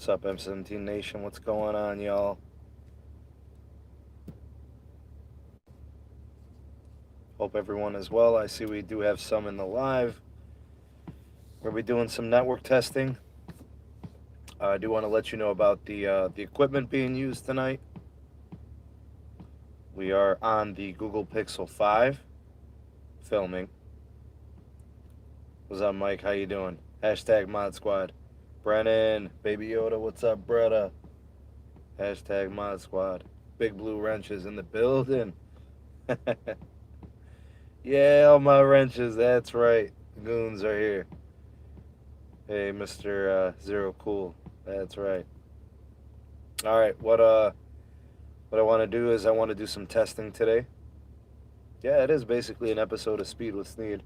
What's up, M17 Nation? What's going on, y'all? Hope everyone is well. I see we do have some in the live. We'll be doing some network testing. I do want to let you know about the equipment being used tonight. We are on the Google Pixel 5 filming. What's up, Mike? How you doing? Hashtag Mod Squad. Brennan, Baby Yoda, what's up, brother? Hashtag Mod Squad. Big Blue Wrenches in the building. Yeah, all my wrenches, that's right. Goons are here. Hey, Mr. Zero Cool, that's right. All right, what I want to do is I want to do some testing today. Yeah, it is basically an episode of Speed with Sneed.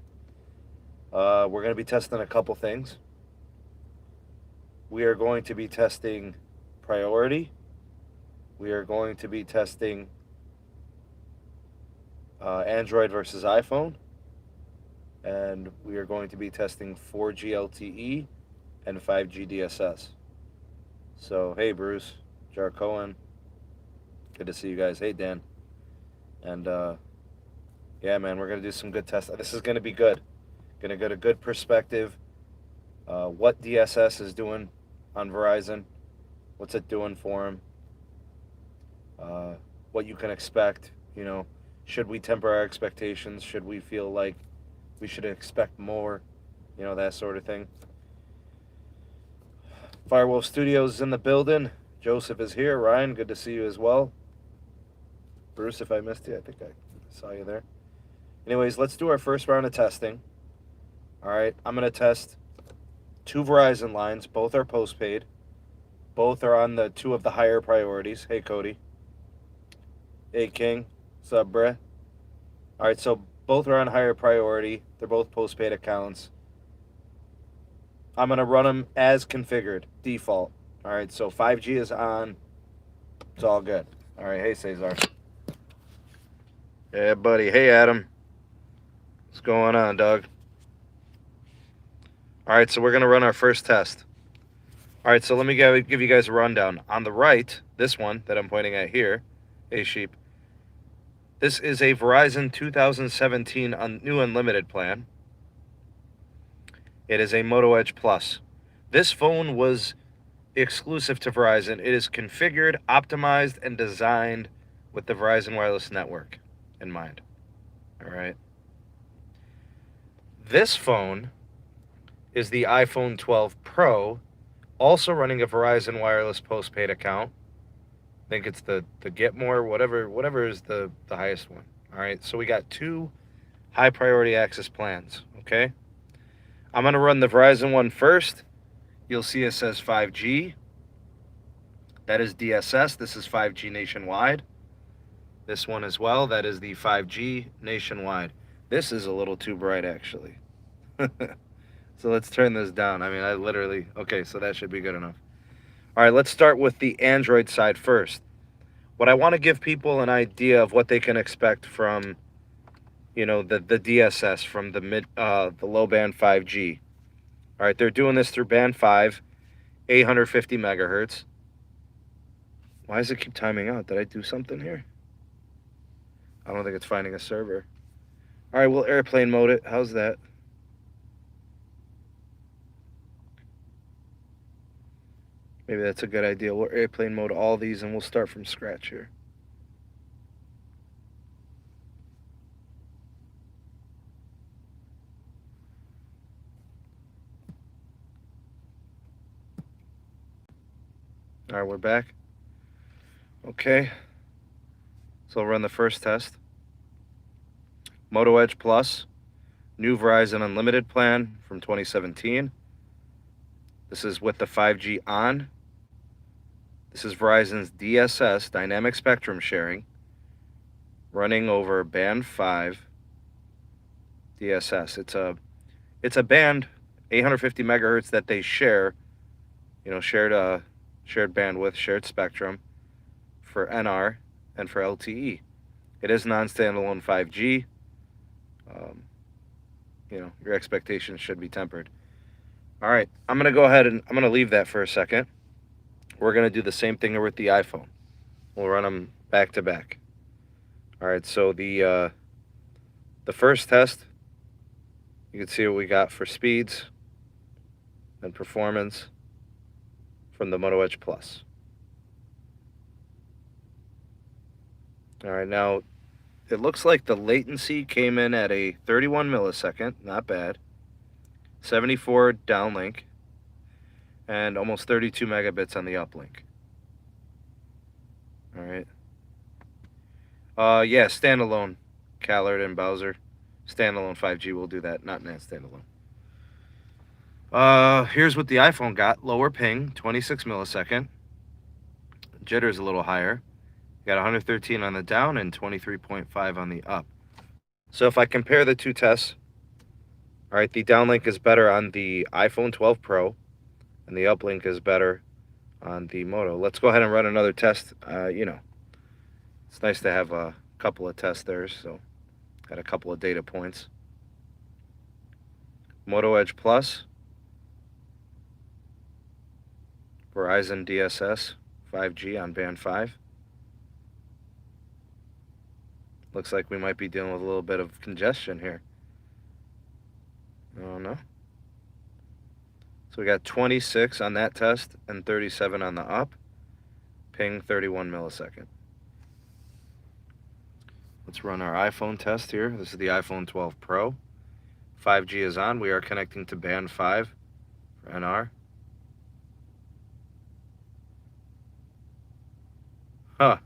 We're going to be testing a couple things. We are going to be testing priority. We are going to be testing Android versus iPhone. And we are going to be testing 4G LTE and 5G DSS. So, hey, Bruce, Jar Cohen. Good to see you guys. Hey, Dan. And, yeah, man, we're going to do some good tests. This is going to be good. Going to get a good perspective. What DSS is doing on Verizon. What's it doing for them? What you can expect. You know, should we temper our expectations? Should we feel like we should expect more? You know, that sort of thing. Firewolf Studios is in the building. Joeseph is here. Ryan, good to see you as well. Bruce, if I missed you, I think I saw you there. Anyways, let's do our first round of testing. All right, I'm going to test 2 Verizon lines. Both are postpaid. Both are on the 2 of the higher priorities. Hey, Cody. Hey, King. What's up, bruh? All right, so both are on higher priority. They're both postpaid accounts. I'm going to run them as configured, default. All right, so 5G is on. It's all good. All right, hey, Cesar. Yeah, buddy. Hey, Adam. What's going on, dog? All right, so we're going to run our first test. All right, so let me give you guys a rundown. On the right, this one that I'm pointing at here, hey, sheep. This is a Verizon 2017 new unlimited plan. It is a Moto Edge Plus. This phone was exclusive to Verizon. It is configured, optimized, and designed with the Verizon wireless network in mind. All right. This phone is the iPhone 12 Pro, also running a Verizon wireless postpaid account. I think it's the Get More, whatever is the highest one. All right, so we got 2 high priority access plans, okay? I'm going to run the Verizon one first. You'll see it says 5G. That is DSS. This is 5G nationwide. This one as well, that is the 5G nationwide. This is a little too bright, actually. So let's turn this down. I mean, okay, so that should be good enough. All right, let's start with the Android side first. What I want to give people an idea of what they can expect from, you know, the DSS, from the low band 5G. All right, they're doing this through band 5, 850 megahertz. Why does it keep timing out? Did I do something here? I don't think it's finding a server. All right, we'll airplane mode it. How's that? Maybe that's a good idea. We'll airplane mode all these and we'll start from scratch here. All right, we're back. Okay. So I'll run the first test. Moto Edge Plus, new Verizon Unlimited plan from 2017. This is with the 5G on. This is Verizon's DSS, Dynamic Spectrum Sharing, running over band 5 DSS. It's a band, 850 megahertz that they share, you know, shared bandwidth, shared spectrum for NR and for LTE. It is non-standalone 5G. You know, your expectations should be tempered. All right, I'm going to go ahead and I'm going to leave that for a second. we're going to do the same thing with the iPhone. We'll run them back to back. All right, so the first test, you can see what we got for speeds and performance from the Moto Edge Plus. All right, now it looks like the latency came in at a 31 millisecond, not bad. 74 downlink, and almost 32 megabits on the uplink. All right. Yeah, standalone, Callard and Bowser. Standalone 5G will do that, not NAT standalone. Here's what the iPhone got. Lower ping, 26 millisecond. Jitter's a little higher. Got 113 on the down and 23.5 on the up. So if I compare the two tests, all right, the downlink is better on the iPhone 12 Pro, and the uplink is better on the Moto. Let's go ahead and run another test. You know, it's nice to have a couple of tests there, so got a couple of data points. Moto Edge Plus, Verizon DSS 5G on band 5. Looks like we might be dealing with a little bit of congestion here. I don't know. So we got 26 on that test and 37 on the up. Ping 31 millisecond. Let's run our iPhone test here. This is the iPhone 12 Pro. 5G is on. We are connecting to band 5 for NR. Huh.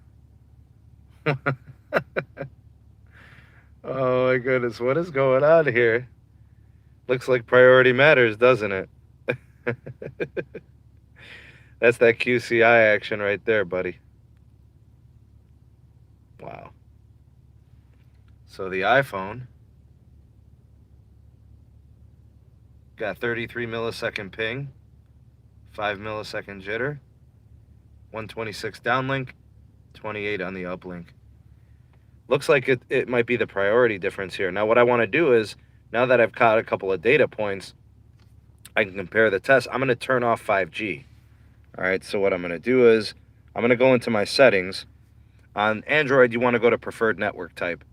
Oh my goodness, what is going on here? Looks like priority matters, doesn't it? That's that QCI action right there, buddy. Wow. So the iPhone got 33 millisecond ping, 5 millisecond jitter, 126 downlink, 28 on the uplink. Looks like it might be the priority difference here. Now what I want to do is, now that I've caught a couple of data points, I can compare the tests. I'm going to turn off 5G. All right, so what I'm going to do is, I'm going to go into my settings. On Android, you want to go to preferred network type,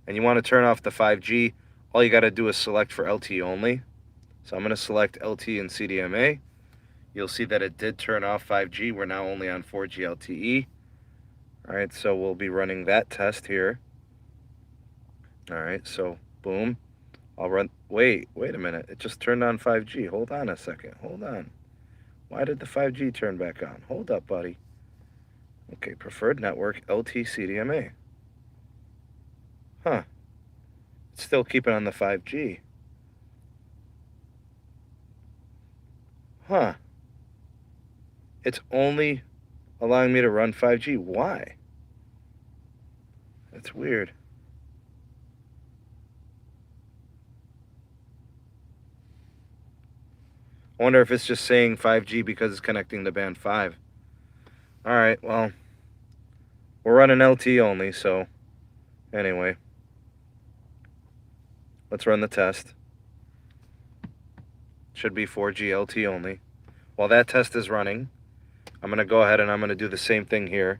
and you want to turn off the 5G. All you got to do is select for LTE only. So I'm going to select LTE and CDMA. You'll see that it did turn off 5G. We're now only on 4G LTE. All right, so we'll be running that test here. All right, so boom. I'll run, wait a minute. It just turned on 5G. Hold on a second, hold on. Why did the 5G turn back on? Hold up, buddy. Okay, preferred network, LTE CDMA. Huh, it's still keeping on the 5G. Huh, it's only allowing me to run 5G. Why? That's weird. I wonder if it's just saying 5G because it's connecting to band 5. All right, well, we're running LTE only, so anyway, let's run the test. Should be 4G LTE only. While that test is running, I'm going to go ahead and I'm going to do the same thing here.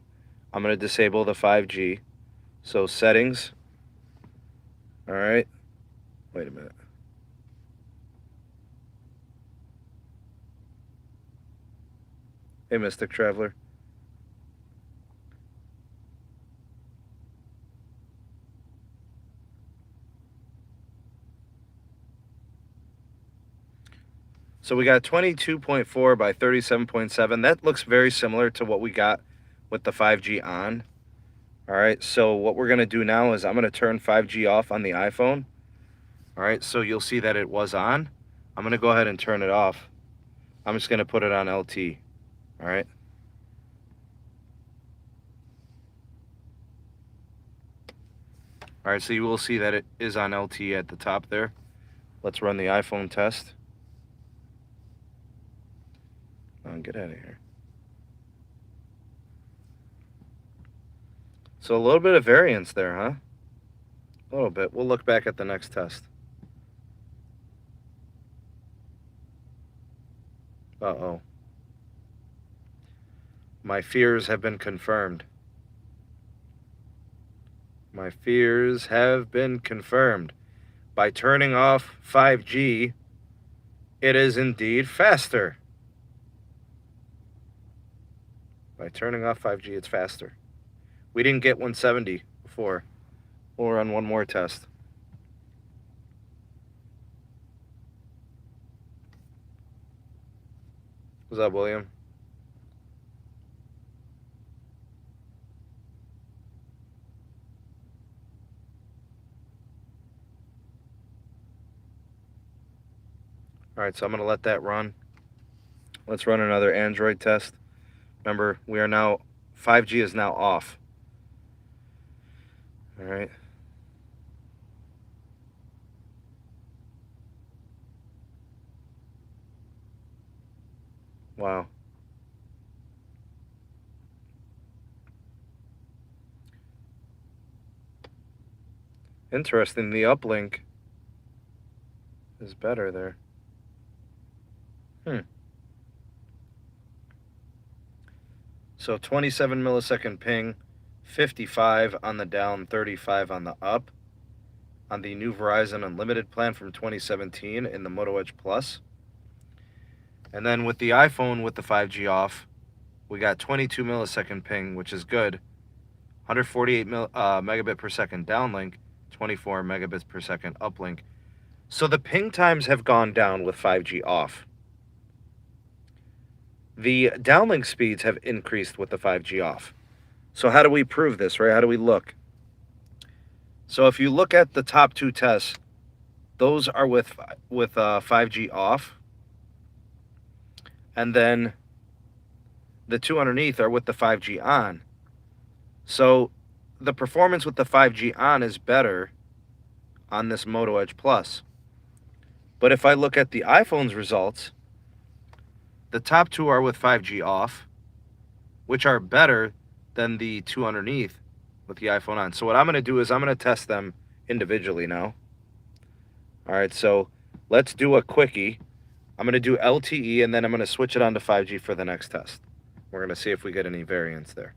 I'm going to disable the 5G. So settings. All right. Wait a minute. Hey, Mystic Traveler. So we got 22.4 by 37.7. That looks very similar to what we got with the 5G on. All right, so what we're going to do now is I'm going to turn 5G off on the iPhone. All right, so you'll see that it was on. I'm going to go ahead and turn it off. I'm just going to put it on LTE. All right. All right, so you will see that it is on LTE at the top there. Let's run the iPhone test. Oh, get out of here. So a little bit of variance there, huh? A little bit. We'll look back at the next test. Uh-oh. My fears have been confirmed. My fears have been confirmed. By turning off 5G, it is indeed faster. By turning off 5G, it's faster. We didn't get 170 before. We'll run one more test. What's up, William? All right, so I'm going to let that run. Let's run another Android test. Remember, we are now, 5G is now off. All right. Wow. Interesting, the uplink is better there. So 27 millisecond ping, 55 on the down, 35 on the up, on the new Verizon Unlimited plan from 2017 in the Moto Edge Plus. And then with the iPhone with the 5G off, we got 22 millisecond ping, which is good. 148 megabit per second downlink, 24 megabits per second uplink. So the ping times have gone down with 5G off. The downlink speeds have increased with the 5G off. So how do we prove this, right? How do we look? So if you look at the top two tests, those are with 5G off. And then the two underneath are with the 5G on. So the performance with the 5G on is better on this Moto Edge Plus. But if I look at the iPhone's results, the top two are with 5G off, which are better than the two underneath with the iPhone on. So what I'm going to do is I'm going to test them individually now. All right, so let's do a quickie. I'm going to do LTE, and then I'm going to switch it on to 5G for the next test. We're going to see if we get any variance there.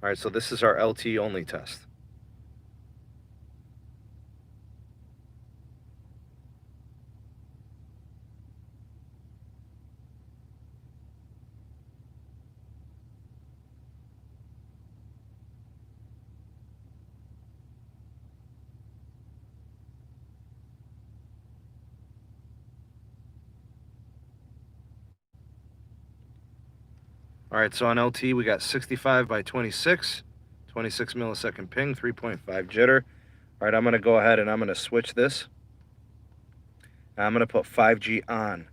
All right, so this is our LTE-only test. All right, so on LTE, we got 65 by 26, 26 millisecond ping, 3.5 jitter. All right, I'm going to go ahead and I'm going to switch this. I'm going to put 5G on.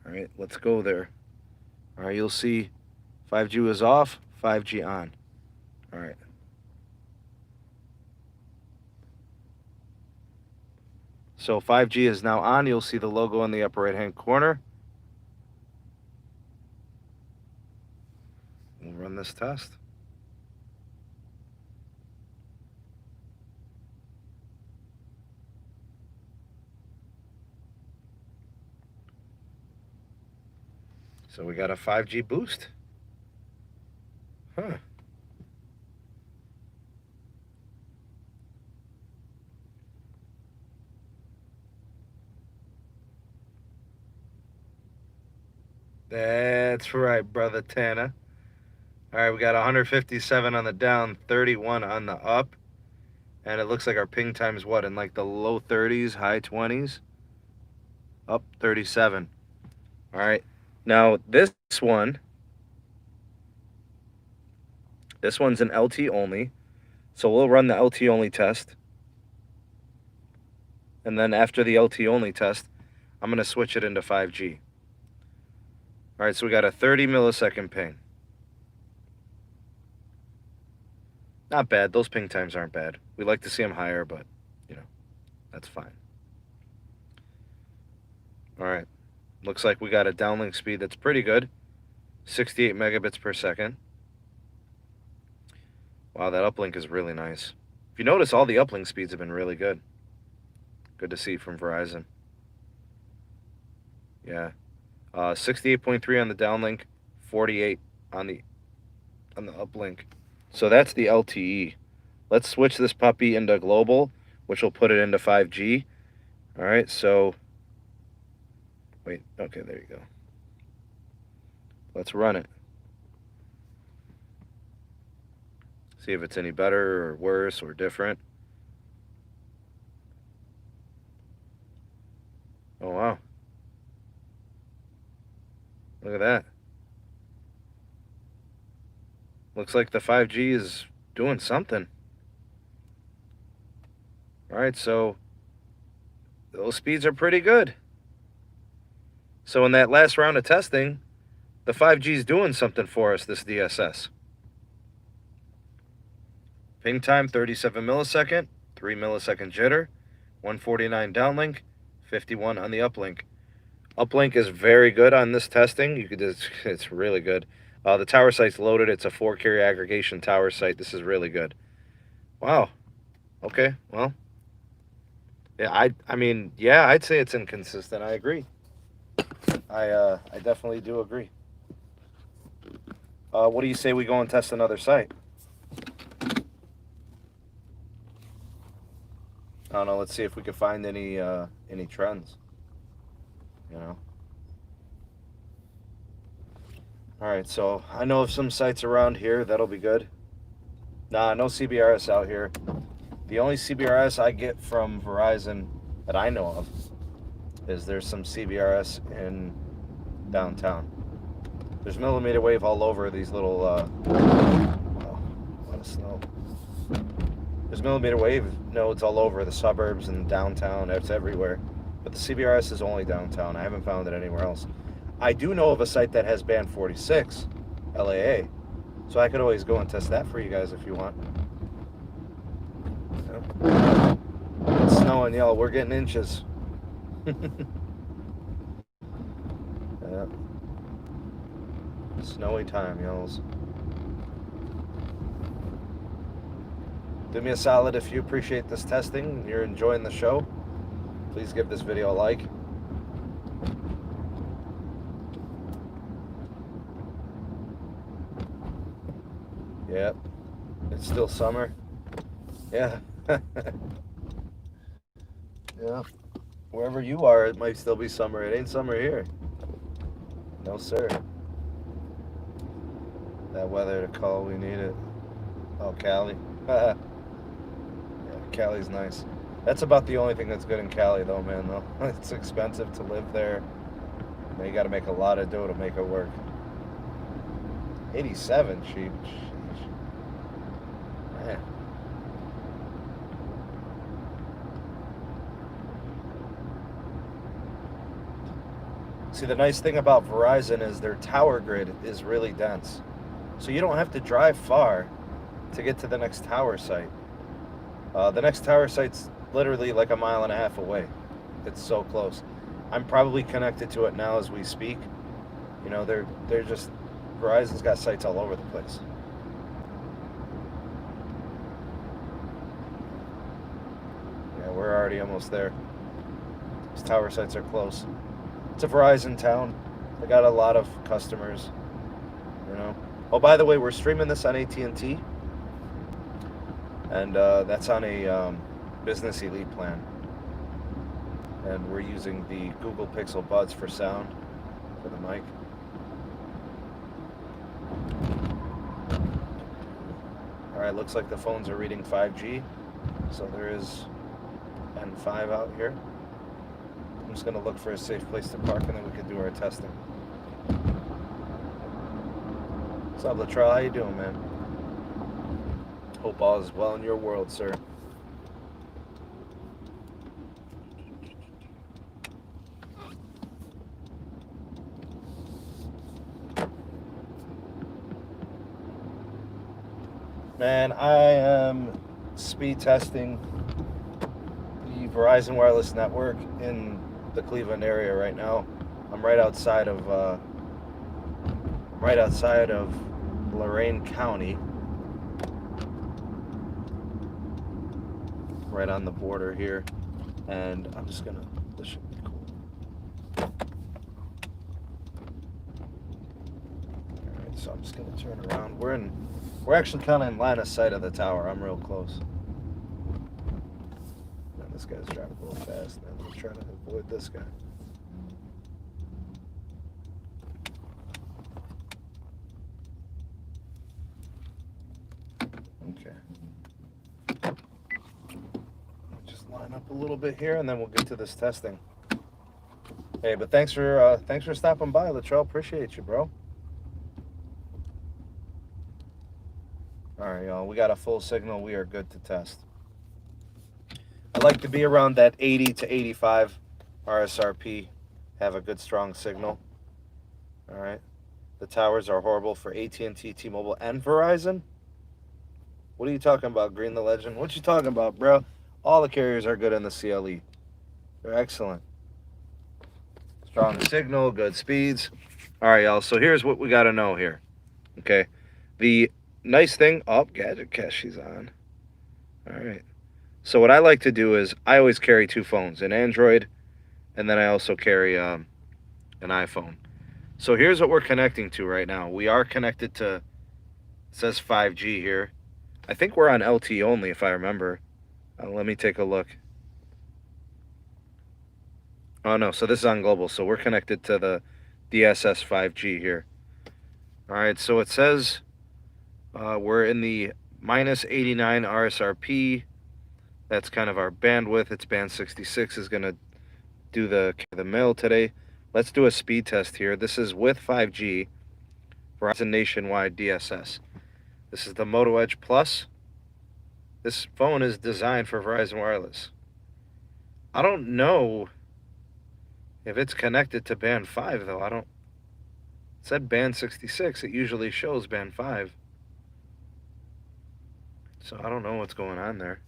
All right, let's go there. All right, you'll see 5G is off, 5G on. All right. So 5G is now on. You'll see the logo in the upper right-hand corner. We'll run this test. So we got a 5G boost. Huh. That's right, brother Tana. All right, we got 157 on the down, 31 on the up. And it looks like our ping time is what, in like the low 30s, high 20s? Up 37. All right. Now, this one's an LTE only. So we'll run the LTE only test. And then after the LTE only test, I'm going to switch it into 5G. All right, so we got a 30 millisecond ping. Not bad. Those ping times aren't bad. We like to see them higher, but, you know, that's fine. All right. Looks like we got a downlink speed that's pretty good. 68 megabits per second. Wow, that uplink is really nice. If you notice, all the uplink speeds have been really good. Good to see from Verizon. Yeah. 68.3 on the downlink, 48 on the uplink. So that's the LTE. Let's switch this puppy into global, which will put it into 5G. All right, so wait, okay, there you go. Let's run it. See if it's any better or worse or different. Oh, wow. Look at that. Looks like the 5G is doing something. All right, so those speeds are pretty good. So in that last round of testing, the 5G is doing something for us, this DSS. Ping time, 37 millisecond, 3 millisecond jitter, 149 downlink, 51 on the uplink. Uplink is very good on this testing. It's really good. The tower site's loaded. It's a 4-carrier aggregation tower site. This is really good. Wow. Okay, well. Yeah, I mean, yeah, I'd say it's inconsistent. I agree. I definitely do agree. What do you say we go and test another site? I don't know. Let's see if we can find any trends. You know. All right. So I know of some sites around here. That'll be good. Nah, no CBRS out here. The only CBRS I get from Verizon that I know of is there's some CBRS in downtown. There's millimeter wave all over these little. Oh, a lot of snow. There's millimeter wave nodes all over the suburbs and downtown. It's everywhere. But the CBRS is only downtown. I haven't found it anywhere else. I do know of a site that has band 46, LAA. So I could always go and test that for you guys if you want. Yep. It's snowing, y'all. We're getting inches. Yeah. Snowy time, y'alls. Do me a solid if you appreciate this testing and you're enjoying the show. Please give this video a like. Yep. It's still summer. Yeah. Yeah. Wherever you are, it might still be summer. It ain't summer here. No, sir. That weather to call, we need it. Oh, Cali. Yeah, Cali's nice. That's about the only thing that's good in Cali, though, man, though. It's expensive to live there. And you got to make a lot of dough to make it work. 87 cheap. Man. See, the nice thing about Verizon is their tower grid is really dense. So you don't have to drive far to get to the next tower site. The next tower site's literally like a mile and a half away. It's so close. I'm probably connected to it now as we speak. You know, they're just, Verizon's got sites all over the place. Yeah, we're already almost there. These tower sites are close. It's a Verizon town. They got a lot of customers, you know. Oh, by the way, we're streaming this on AT&T. And that's on a Business Elite plan. And we're using the Google Pixel Buds for sound for the mic. Alright, looks like the phones are reading 5G. So there is N5 out here. I'm just going to look for a safe place to park and then we can do our testing. What's up, Latrell? How you doing, man? Hope all is well in your world, sir. Man, I am speed testing the Verizon wireless network in the Cleveland area right now. I'm right outside of Lorain County, right on the border here, and I'm just gonna. This should be cool. so I'm just gonna turn around. We're actually kind of in line of sight of the tower. I'm real close. Man, this guy's driving a little fast, man. I'm trying to avoid this guy. Okay. Just line up a little bit here, and then we'll get to this testing. Hey, but thanks for stopping by, Latrell. Appreciate you, bro. All right, y'all. We got a full signal. We are good to test. I like to be around that 80 to 85 RSRP. Have a good, strong signal. All right. The towers are horrible for AT&T, T-Mobile, and Verizon. What are you talking about, Green the Legend? What you talking about, bro? All the carriers are good in the CLE. They're excellent. Strong signal, good speeds. All right, y'all. So here's what we got to know here. Okay. The nice thing. Oh, Gadget Cache is on. All right. So what I like to do is I always carry two phones, an Android, and then I also carry an iPhone. So here's what we're connecting to right now. We are connected to, it says 5G here. I think we're on LTE only, if I remember. Let me take a look. Oh, no. So this is on global. So we're connected to the DSS 5G here. All right. So it says we're in the minus 89 RSRP. That's kind of our bandwidth. It's band 66 is going to do the mail today. Let's do a speed test here. This is with 5G, Verizon nationwide DSS. This is the Moto Edge Plus. This phone is designed for Verizon Wireless. I don't know if it's connected to band 5, though. It said band 66. It usually shows band 5. So I don't know what's going on there.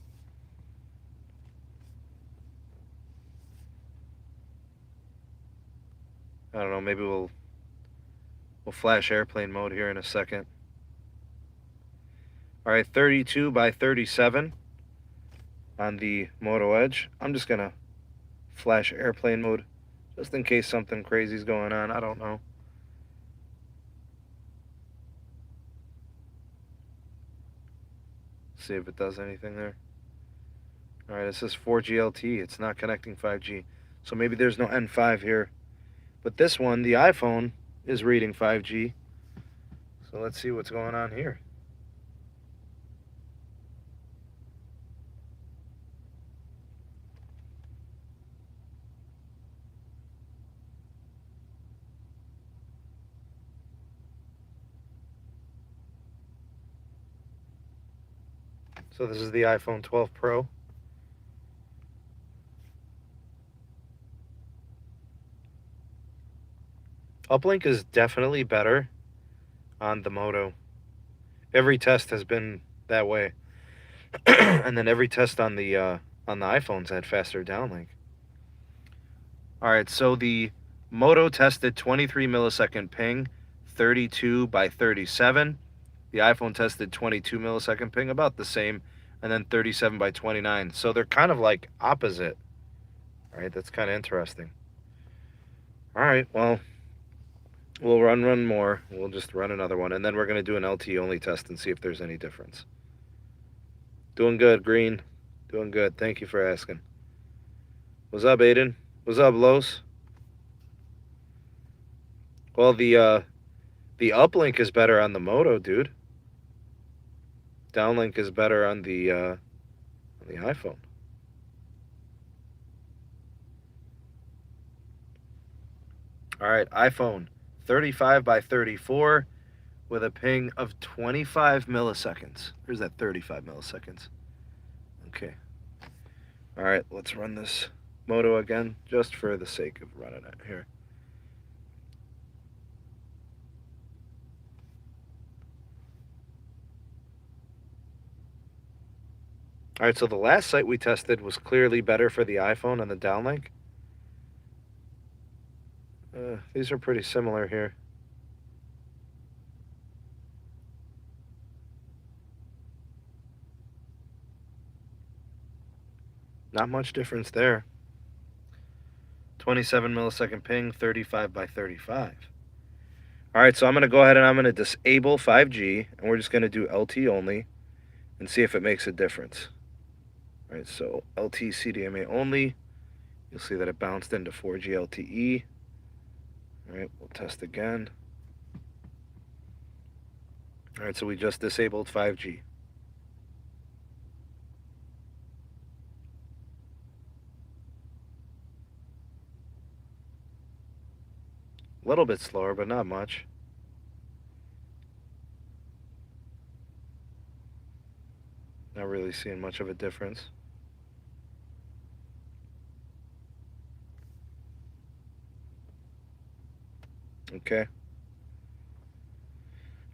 I don't know, maybe we'll flash airplane mode here in a second. All right, 32 by 37 on the Moto Edge. I'm just gonna flash airplane mode just in case something crazy is going on. I don't know. See if it does anything there. All right, it says 4G LTE. It's not connecting 5G. So maybe there's no N5 here. But this one, the iPhone, is reading 5G. So let's see what's going on here. So this is the iPhone 12 Pro. Uplink is definitely better on the Moto. Every test has been that way. And then every test on the iPhones had faster downlink. All right, so the Moto tested 23 millisecond ping, 32 by 37. The iPhone tested 22 millisecond ping, about the same, and then 37 by 29. So they're kind of like opposite. All right, that's kind of interesting. All right, well, we'll run more. We'll just run another one, and then we're going to do an LTE only test and see if there's any difference. Doing good, Green. Doing good. Thank you for asking. What's up, Aiden? What's up, Los? Well, the uplink is better on the Moto, dude. Downlink is better on the iPhone. All right, iPhone 35 by 34 with a ping of 25 milliseconds. Where's that 35 milliseconds? Okay. All right, let's run this Moto again, just for the sake of running it here. All right, so the last site we tested was clearly better for the iPhone on the downlink. These are pretty similar here. Not much difference there. 27 millisecond ping, 35 by 35. All right, so I'm going to go ahead and I'm going to disable 5G, and we're just going to do LTE only and see if it makes a difference. All right, so LTE CDMA only. You'll see that it bounced into 4G LTE. All right, we'll test again. All right, so we just disabled 5G. A little bit slower, but not much. Not really seeing much of a difference. Okay.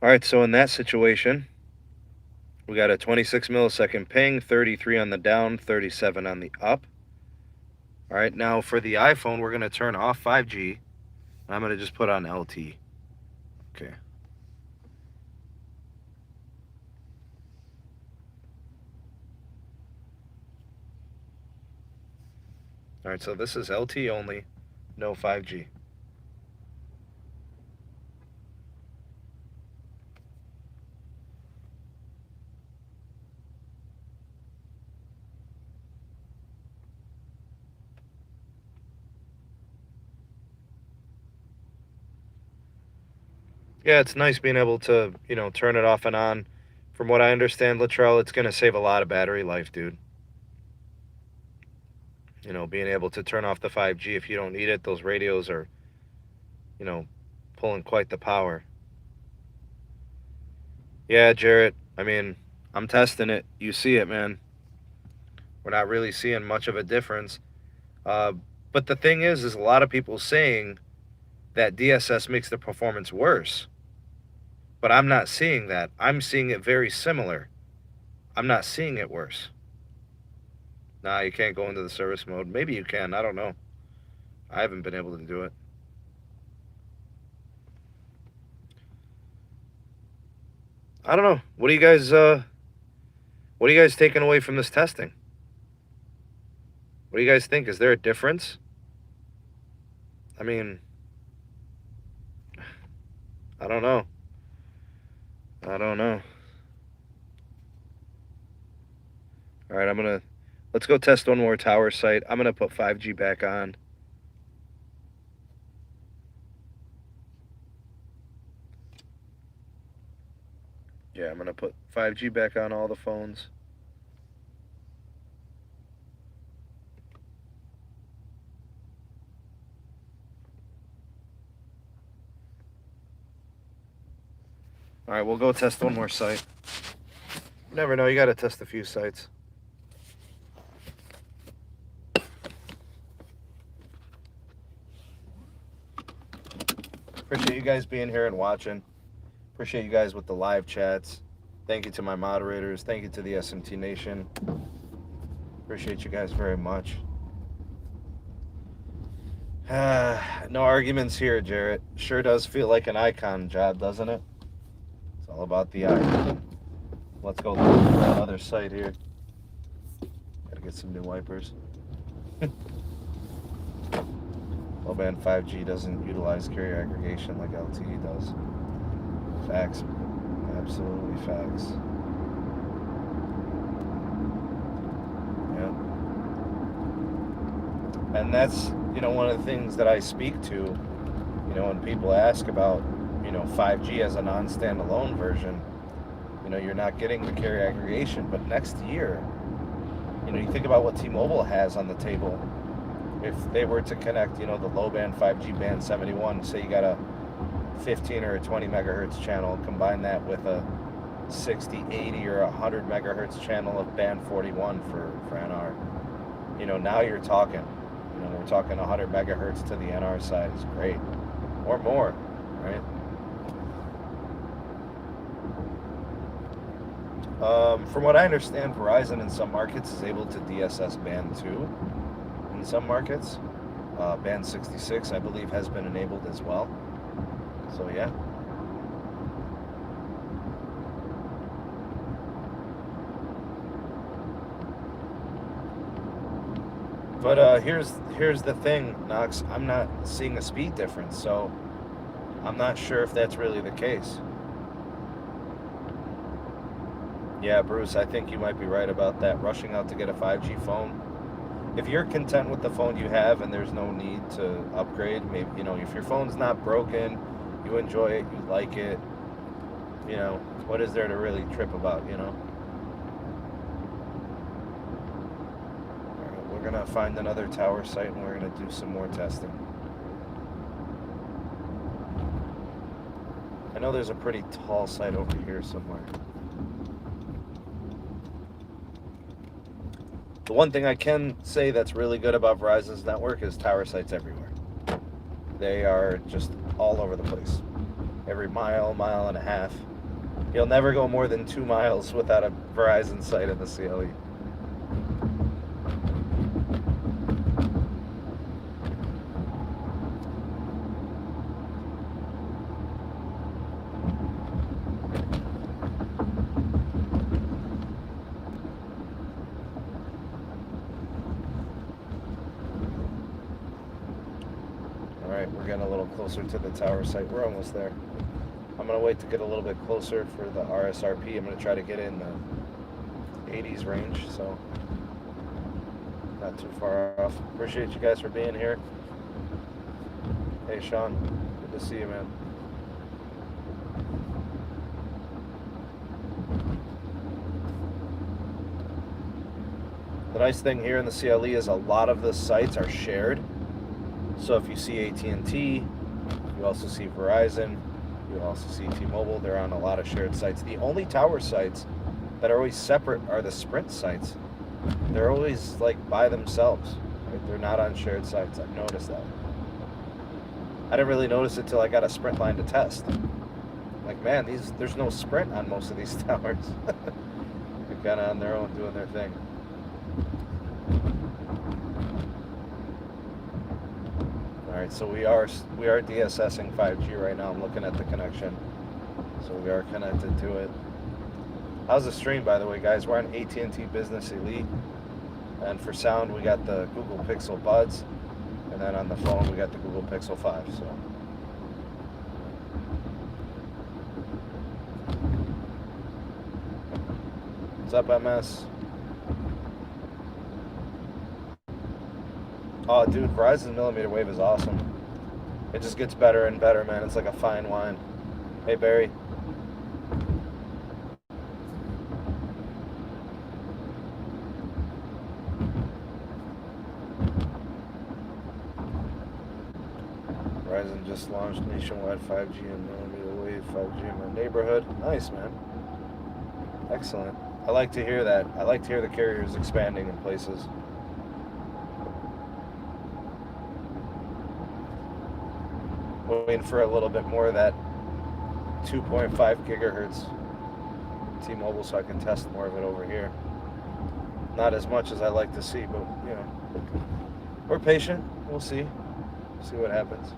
All right, so in that situation, we got a 26 millisecond ping, 33 on the down, 37 on the up. All right, now for the iPhone, we're going to turn off 5G. I'm going to just put on LTE. Okay. All right, so this is LTE only, no 5G. Yeah, it's nice being able to, turn it off and on. From what I understand, Latrell, it's going to save a lot of battery life, dude. Being able to turn off the 5G if you don't need it. Those radios are, pulling quite the power. Yeah, Jarrett, I mean, I'm testing it. You see it, man. We're not really seeing much of a difference. But the thing is a lot of people saying that DSS makes the performance worse. But I'm not seeing that. I'm seeing it very similar. I'm not seeing it worse. Nah, you can't go into the service mode. Maybe you can. I don't know. I haven't been able to do it. I don't know. What are you guys taking away from this testing? What do you guys think? Is there a difference? I mean, I don't know. All right, let's go test one more tower site. I'm going to put 5G back on. Yeah, I'm going to put 5G back on all the phones. All right, we'll go test one more site. You never know. You got to test a few sites. Appreciate you guys being here and watching. Appreciate you guys with the live chats. Thank you to my moderators. Thank you to the SMT Nation. Appreciate you guys very much. No arguments here, Jarrett. Sure does feel like an icon job, doesn't it? It's all about the eye. Let's go look at that other site here. Gotta get some new wipers. Low band 5G doesn't utilize carrier aggregation like LTE does. Facts. Absolutely facts. Yeah. And that's, one of the things that I speak to, when people ask about, 5G as a non-standalone version, you're not getting the carrier aggregation, but next year, you think about what T-Mobile has on the table. If they were to connect, the low band 5G band 71, say you got a 15 or a 20 megahertz channel, combine that with a 60, 80, or 100 megahertz channel of band 41 for NR. Now you're talking, we're talking 100 megahertz to the NR side is great, or more, right? From what I understand, Verizon in some markets is able to DSS band 2 in some markets. Band 66, I believe, has been enabled as well. So, yeah. But here's the thing, Knox. I'm not seeing a speed difference. So, I'm not sure if that's really the case. Yeah, Bruce, I think you might be right about that. Rushing out to get a 5G phone. If you're content with the phone you have and there's no need to upgrade, maybe, you know, if your phone's not broken, you enjoy it, you like it, you know, what is there to really trip about, you know? All right, we're gonna find another tower site and we're gonna do some more testing. I know there's a pretty tall site over here somewhere. The one thing I can say that's really good about Verizon's network is tower sites everywhere. They are just all over the place. Every mile, mile and a half. You'll never go more than 2 miles without a Verizon site in the CLE. Closer to the tower site. We're almost there. I'm gonna wait to get a little bit closer for the RSRP. I'm gonna try to get in the 80s range, so not too far off. Appreciate you guys for being here. Hey Sean, good to see you, man. The nice thing here in the CLE is a lot of the sites are shared. So if you see AT&T, you also see Verizon, you also see T-Mobile. They're on a lot of shared sites. The only tower sites that are always separate are the Sprint sites. They're always like by themselves. Right? They're not on shared sites. I've noticed that. I didn't really notice it till I got a Sprint line to test. Like, man, there's no Sprint on most of these towers. They're kind of on their own doing their thing. All right, so we are DSSing 5G right now. I'm looking at the connection, so we are connected to it. How's the stream, by the way, guys? We're on AT&T Business Elite, and for sound we got the Google Pixel Buds, and then on the phone we got the Google Pixel 5. So what's up, MS? Oh, dude, Verizon millimeter wave is awesome. It just gets better and better, man. It's like a fine wine. Hey, Barry. Verizon just launched nationwide 5G and millimeter wave 5G in my neighborhood. Nice, man. Excellent. I like to hear that. I like to hear the carriers expanding in places. Waiting for a little bit more of that 2.5 gigahertz T-Mobile so I can test more of it over here. Not as much as I like to see, but you know, we're patient. We'll see what happens.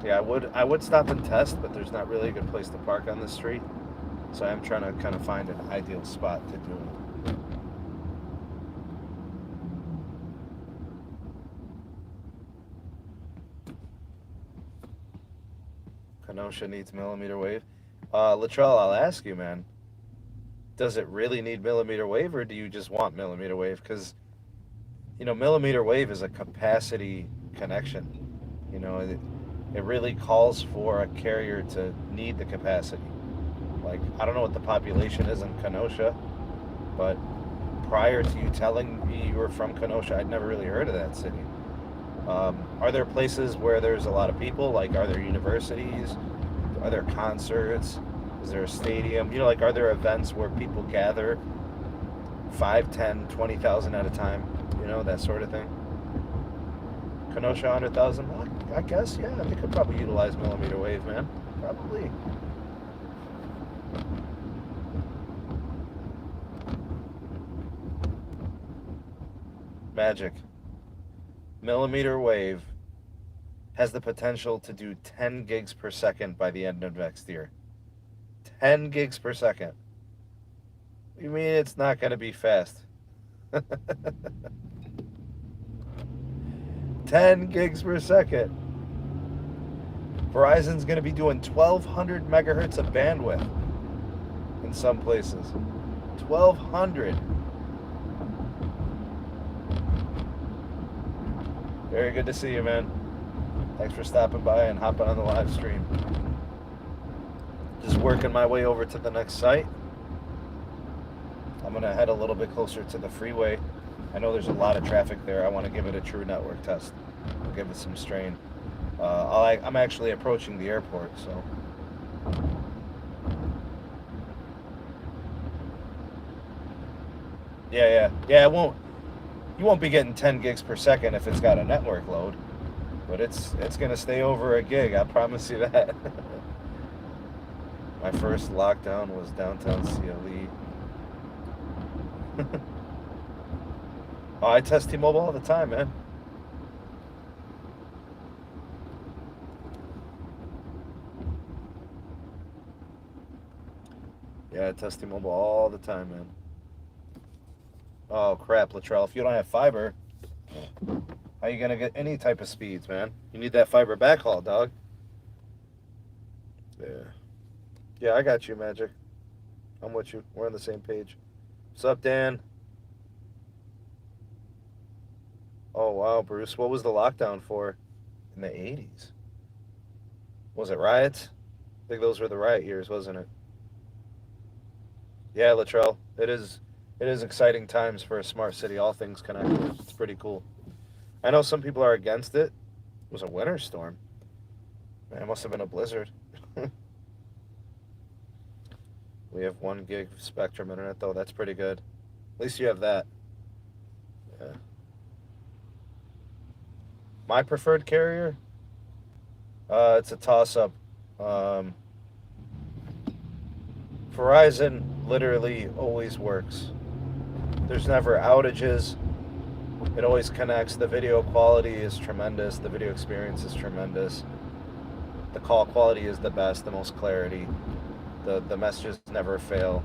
Yeah, I would stop and test, but there's not really a good place to park on this street. So I'm trying to kind of find an ideal spot to do it. Kenosha needs millimeter wave. Latrell, I'll ask you, man. Does it really need millimeter wave, or do you just want millimeter wave? Because, you know, millimeter wave is a capacity connection. You know, it really calls for a carrier to need the capacity. Like, I don't know what the population is in Kenosha, but prior to you telling me you were from Kenosha, I'd never really heard of that city. Are there places where there's a lot of people? Like, are there universities? Are there concerts? Is there a stadium? You know, like, are there events where people gather 5, 10, 20,000 at a time? You know, that sort of thing. Kenosha 100,000? Well, I guess, yeah, they could probably utilize millimeter wave, man. Probably. Magic. Millimeter wave has the potential to do 10 gigs per second by the end of next year. 10 gigs per second. You mean it's not going to be fast? 10 gigs per second. Verizon's going to be doing 1,200 megahertz of bandwidth in some places. 1,200. Very good to see you, man. Thanks for stopping by and hopping on the live stream. Just working my way over to the next site. I'm going to head a little bit closer to the freeway. I know there's a lot of traffic there. I want to give it a true network test. I'll give it some strain. I'm actually approaching the airport, so. Yeah, it won't. You won't be getting 10 gigs per second if it's got a network load, but it's gonna stay over a gig. I promise you that. My first lockdown was downtown CLE. Oh, I test T-Mobile all the time, man. Yeah, I test T-Mobile all the time, man. Oh, crap, Latrell. If you don't have fiber, how are you going to get any type of speeds, man? You need that fiber backhaul, dog. Yeah. Yeah, I got you, Magic. I'm with you. We're on the same page. What's up, Dan? Oh, wow, Bruce. What was the lockdown for in the 80s? Was it riots? I think those were the riot years, wasn't it? Yeah, Latrell. It is exciting times for a smart city, all things connected. It's pretty cool. I know some people are against it. It was a winter storm. Man, it must have been a blizzard. We have 1 gig Spectrum internet, though. That's pretty good. At least you have that. Yeah. My preferred carrier? It's a toss-up. Verizon literally always works. There's never outages. It always connects. The video quality is tremendous. The video experience is tremendous. The call quality is the best, the most clarity. The messages never fail.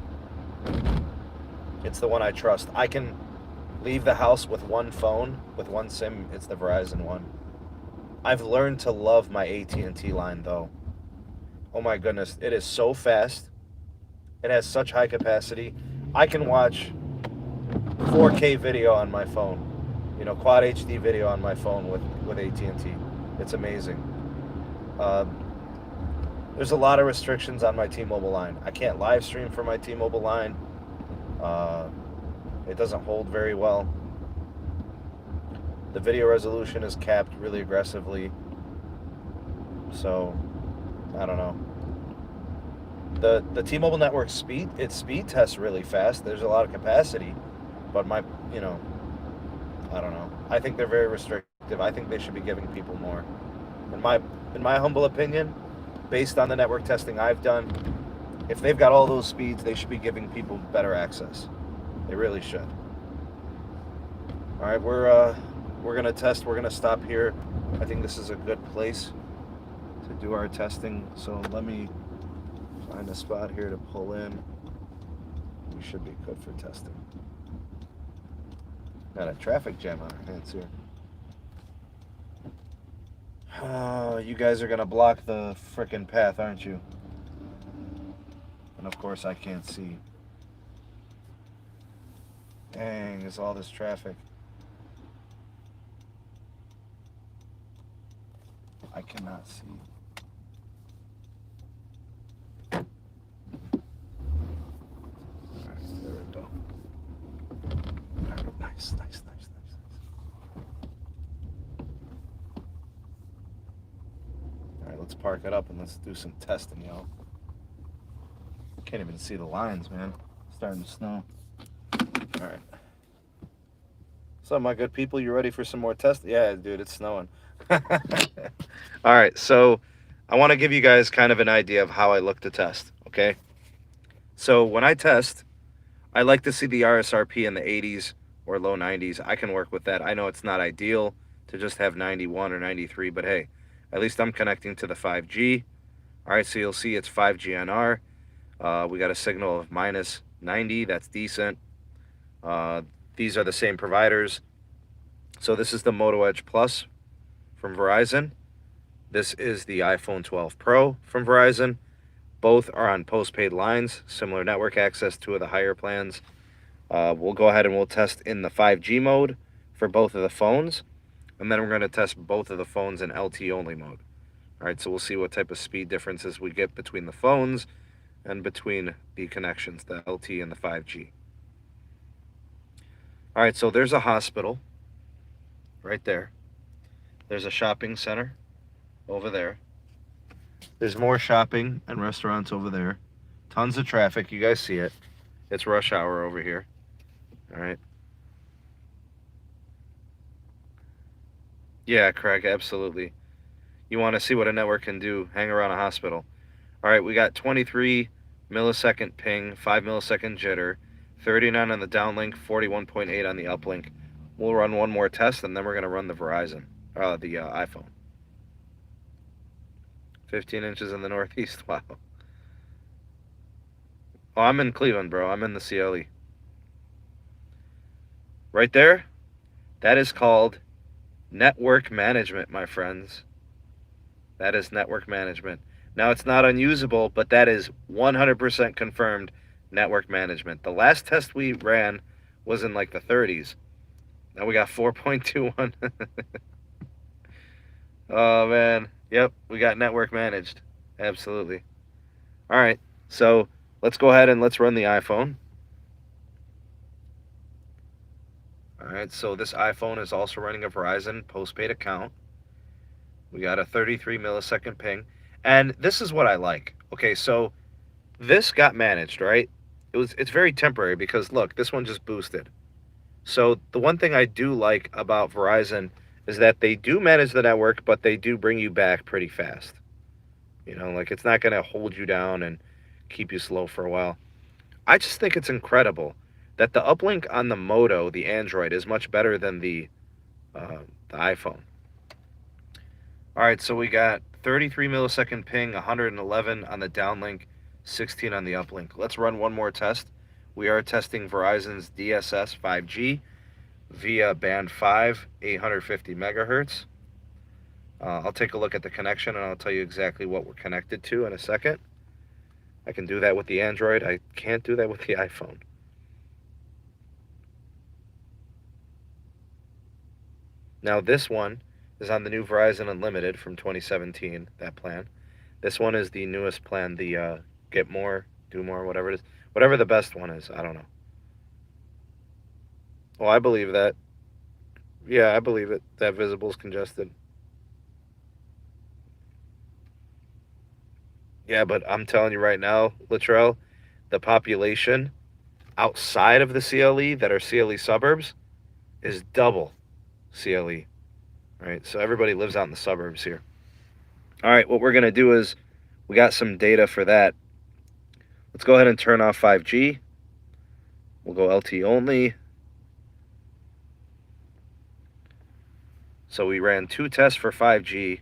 It's the one I trust. I can leave the house with one phone, with one SIM. It's the Verizon one. I've learned to love my AT&T line, though. Oh my goodness, it is so fast. It has such high capacity. I can watch 4K video on my phone. You know, quad HD video on my phone with AT&T. It's amazing. There's a lot of restrictions on my T-Mobile line. I can't live stream from my T-Mobile line. It doesn't hold very well. The video resolution is capped really aggressively. So, I don't know. The T-Mobile network speed tests really fast. There's a lot of capacity, but I don't know. I think they're very restrictive. I think they should be giving people more. In my humble opinion, based on the network testing I've done, if they've got all those speeds, they should be giving people better access. They really should. All right, we're gonna test. We're gonna stop here. I think this is a good place to do our testing. So let me find a spot here to pull in. We should be good for testing. Got a traffic jam on our hands here. You guys are gonna block the frickin' path, aren't you? And of course I can't see. Dang, there's all this traffic. I cannot see. Alright, there we go. Alright, nice. Alright, let's park it up and let's do some testing, y'all. Can't even see the lines, man. It's starting to snow. Alright. What's up, my good people? You ready for some more testing? Yeah, dude, it's snowing. Alright, so I want to give you guys kind of an idea of how I look to test, okay? So when I test, I like to see the RSRP in the 80s or low 90s. I can work with that. I know it's not ideal to just have 91 or 93, but hey, at least I'm connecting to the 5G. All right, so you'll see it's 5G NR. We got a signal of minus 90. That's decent. These are the same providers. So this is the Moto Edge Plus from Verizon. This is the iPhone 12 Pro from Verizon. Both are on postpaid lines, similar network access, two of the higher plans. We'll go ahead and we'll test in the 5G mode for both of the phones. And then we're going to test both of the phones in LTE-only mode. All right, so we'll see what type of speed differences we get between the phones and between the connections, the LTE and the 5G. All right, so there's a hospital right there. There's a shopping center over there. There's more shopping and restaurants over there. Tons of traffic. You guys see it. It's rush hour over here. All right. Yeah, Craig, absolutely. You want to see what a network can do, hang around a hospital. All right, we got 23 millisecond ping, 5 millisecond jitter, 39 on the downlink, 41.8 on the uplink. We'll run one more test, and then we're going to run the Verizon, the iPhone. 15 inches in the Northeast. Wow. Oh, I'm in Cleveland, bro. I'm in the CLE. Right there, that is called network management, my friends. That is network management. Now, it's not unusable, but that is 100% confirmed network management. The last test we ran was in like the 30s. Now we got 4.21. Oh, man. Yep, we got network managed. Absolutely. All right, so let's go ahead and let's run the iPhone. All right, so this iPhone is also running a Verizon postpaid account. We got a 33 millisecond ping. And this is what I like. Okay, so this got managed, right? It's very temporary because look, this one just boosted. So the one thing I do like about Verizon is that they do manage the network, but they do bring you back pretty fast. You know, like it's not going to hold you down and keep you slow for a while. I just think it's incredible that the uplink on the Moto, the Android, is much better than the iPhone. All right, so we got 33 millisecond ping, 111 on the downlink, 16 on the uplink. Let's run one more test. We are testing Verizon's DSS 5G via band 5, 850 megahertz. I'll take a look at the connection and I'll tell you exactly what we're connected to in a second. I can do that with the Android. I can't do that with the iPhone. Now this one is on the new Verizon Unlimited from 2017, that plan. This one is the newest plan, the Get More, Do More, whatever it is. Whatever the best one is, I don't know. Oh, I believe that. Yeah, I believe it. That Visible's congested. Yeah, but I'm telling you right now, Latrell, the population outside of the CLE that are CLE suburbs is double CLE. All right, so everybody lives out in the suburbs here. All right, what we're going to do is we got some data for that. Let's go ahead and turn off 5G. We'll go LTE only. So we ran 2 tests for 5G.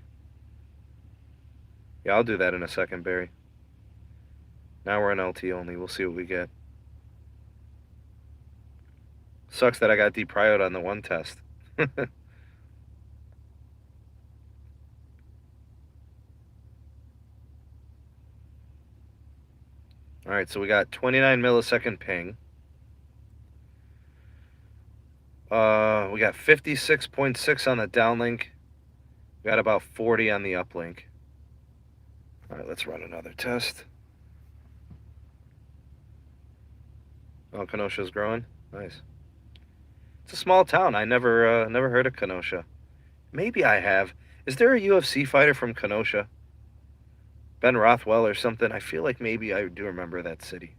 Yeah, I'll do that in a second, Barry. Now we're in LTE only. We'll see what we get. Sucks that I got deprioed on the one test. All right, so we got 29 millisecond ping. We got 56.6 on the downlink. We got about 40 on the uplink. All right, let's run another test. Oh, Kenosha's growing. Nice. It's a small town. I never heard of Kenosha. Maybe I have. Is there a UFC fighter from Kenosha? Ben Rothwell or something? I feel like maybe I do remember that city.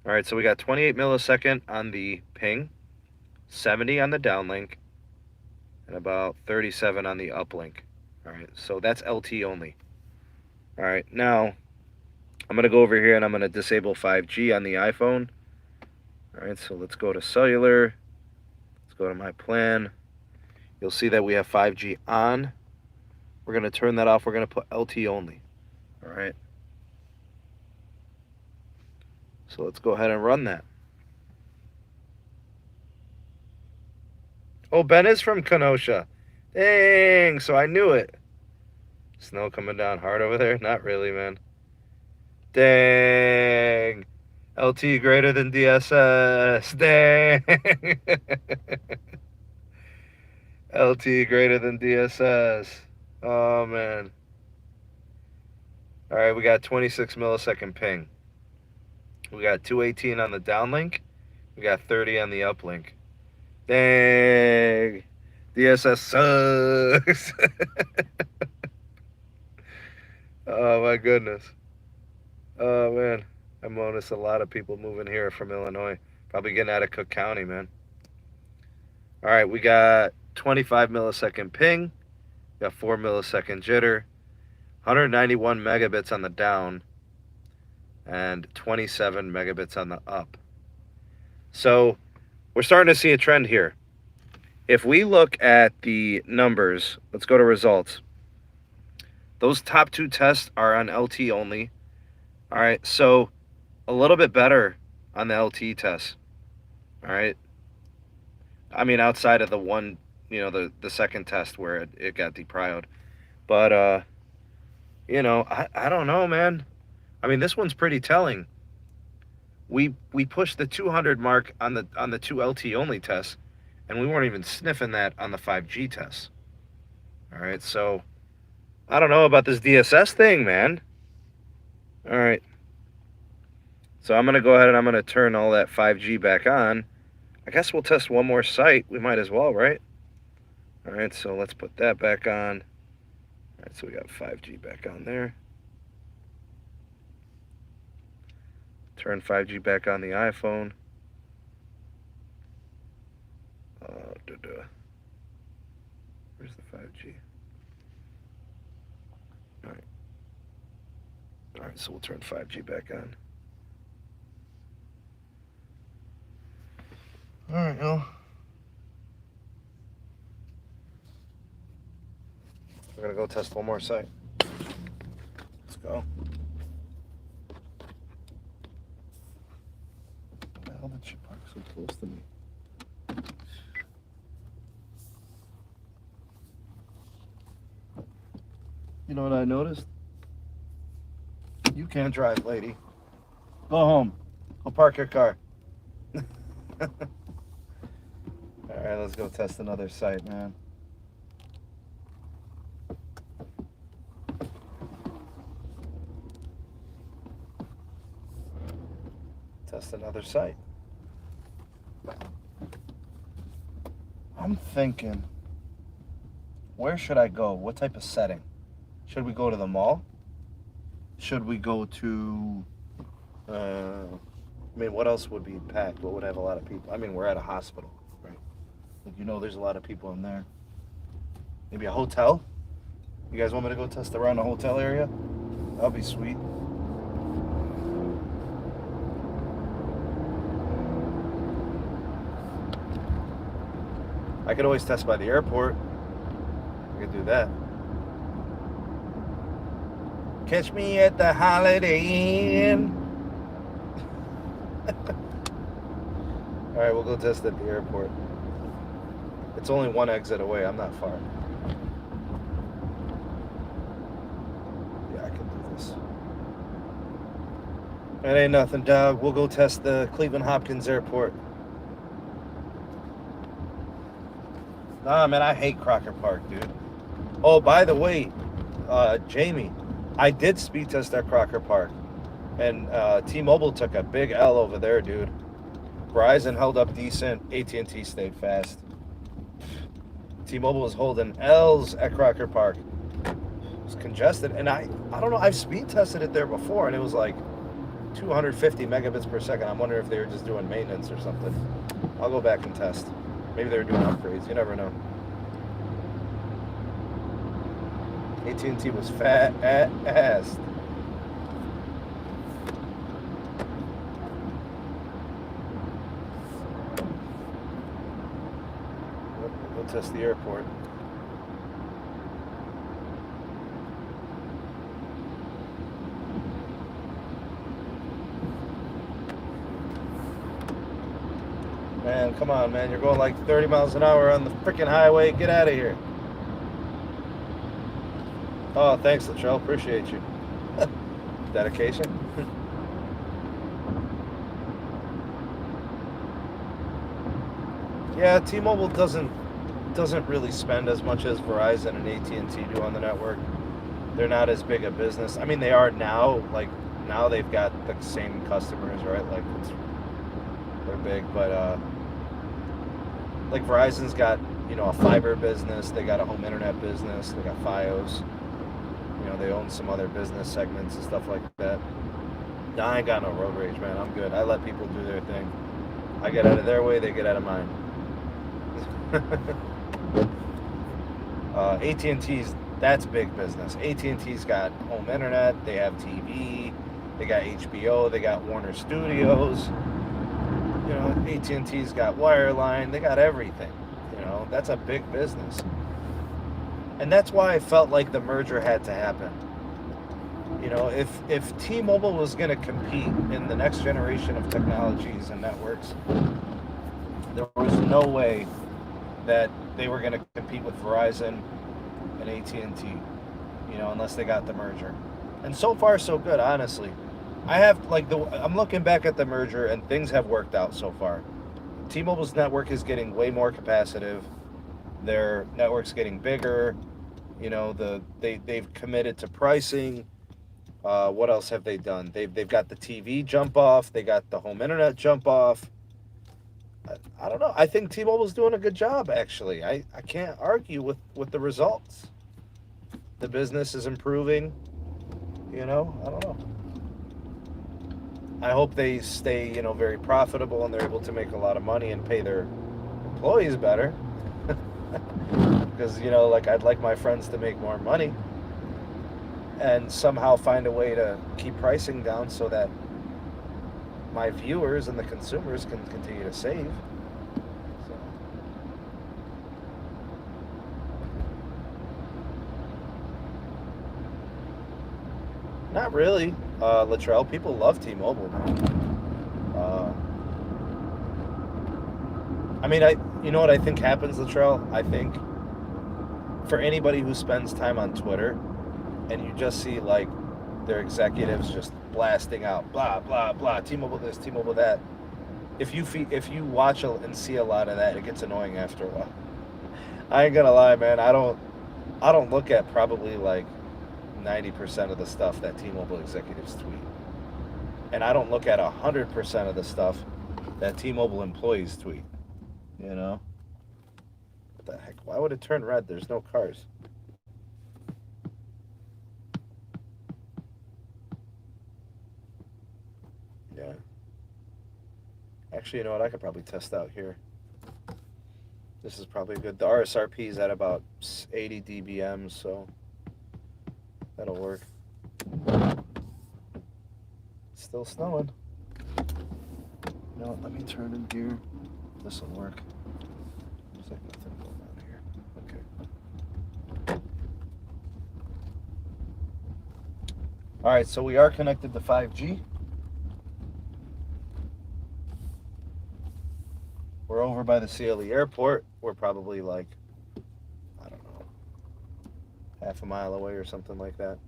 All right, so we got 28 millisecond on the ping, 70 on the downlink, and about 37 on the uplink. All right, so that's LTE only. All right, now I'm going to go over here and I'm going to disable 5G on the iPhone. All right, so let's go to cellular. Let's go to my plan. You'll see that we have 5G on. We're going to turn that off. We're going to put LTE only. All right. So let's go ahead and run that. Oh, Ben is from Kenosha. Dang, so I knew it. Snow coming down hard over there? Not really, man. Dang. LTE greater than DSS. Dang. LTE greater than DSS. Oh, man. All right, we got 26 millisecond ping. We got 218 on the downlink. We got 30 on the uplink. Dang. DSS sucks. Oh, my goodness. Oh, man. I noticed a lot of people moving here from Illinois. Probably getting out of Cook County, man. All right, we got 25 millisecond ping. We got 4 millisecond jitter. 191 megabits on the down. And 27 megabits on the up. So we're starting to see a trend here. If we look at the numbers, let's go to results. Those top 2 tests are on LTE only. All right, so a little bit better on the LTE test. All right. I mean, outside of the one, the second test where it got deprioed. But, I don't know, man. I mean, this one's pretty telling. We pushed the 200 mark on the 2 LTE only tests, and we weren't even sniffing that on the 5G tests. All right, so I don't know about this DSS thing, man. All right. So I'm going to go ahead and I'm going to turn all that 5G back on. I guess we'll test one more site. We might as well, right? All right, so let's put that back on. All right, so we got 5G back on there. Turn 5G back on the iPhone. Where's the 5G? All right. All right, so we'll turn 5G back on. All right, y'all. We're gonna go test one more site. Let's go. Why the hell did she park so close to me? You know what I noticed? You can't drive, lady. Go home. Go park your car. All right, let's go test another site, man. Test another site. I'm thinking, where should I go? What type of setting? Should we go to the mall? Should we go to, I mean, what else would be packed? What would have a lot of people? I mean, we're at a hospital, right? Like, there's a lot of people in there. Maybe a hotel? You guys want me to go test around the hotel area? That'll be sweet. I could always test by the airport. I could do that. Catch me at the Holiday Inn. All right, we'll go test at the airport. It's only one exit away. I'm not far. Yeah, I can do this. It ain't nothing, dog. We'll go test the Cleveland Hopkins Airport. Nah, man, I hate Crocker Park, dude. Oh, by the way, Jamie, I did speed test at Crocker Park, and T-Mobile took a big L over there, dude. Verizon held up decent. AT&T stayed fast. T-Mobile was holding L's at Crocker Park. It was congested, and I don't know. I've speed tested it there before, and it was like 250 megabits per second. I'm wondering if they were just doing maintenance or something. I'll go back and test. Maybe they were doing upgrades. You never know. AT&T was fast. We'll test the airport. Man, come on, man. You're going like 30 miles an hour on the freaking highway. Get out of here. Oh, thanks, Latrell. Appreciate you. Dedication. Yeah, T-Mobile doesn't really spend as much as Verizon and AT&T do on the network. They're not as big a business. I mean, they are now. Like now, they've got the same customers, right? Like they're big, but like Verizon's got a fiber business. They got a home internet business. They got FiOS. They own some other business segments and stuff like that. No, I ain't got no road rage, man. I'm good. I let people do their thing. I get out of their way, they get out of mine. AT&T's, that's big business. AT&T's got home internet. They have TV. They got HBO. They got Warner Studios. AT&T's got wireline. They got everything. That's a big business. And that's why I felt like the merger had to happen. If T-Mobile was going to compete in the next generation of technologies and networks, there was no way that they were going to compete with Verizon and AT&T, unless they got the merger. And so far, so good, honestly. I'm looking back at the merger and things have worked out so far. T-Mobile's network is getting way more capacitive. Their network's getting bigger. They've committed to pricing. What else have they done? They've got the TV jump off. They got the home internet jump off. I don't know. I think T-Mobile's doing a good job, actually. I can't argue with the results. The business is improving. I don't know. I hope they stay, very profitable and they're able to make a lot of money and pay their employees better. Because, I'd like my friends to make more money and somehow find a way to keep pricing down so that my viewers and the consumers can continue to save. So. Not really, Latrell. People love T-Mobile, man. You know what I think happens, Latrell? I think for anybody who spends time on Twitter and you just see like their executives just blasting out blah blah blah, T-Mobile this, T-Mobile that. If you watch and see a lot of that, it gets annoying after a while. I ain't gonna lie, man. I don't look at probably like 90% of the stuff that T-Mobile executives tweet, and I don't look at 100% of the stuff that T-Mobile employees tweet. What the heck? Why would it turn red? There's no cars. Yeah. Actually, you know what? I could probably test out here. This is probably good. The RSRP is at about 80 dBm, so that'll work. It's still snowing. No, let me turn in gear. This will work. Looks like nothing going on here. Okay. All right, so we are connected to 5G. We're over by the CLE airport. We're probably like, I don't know, half a mile away or something like that.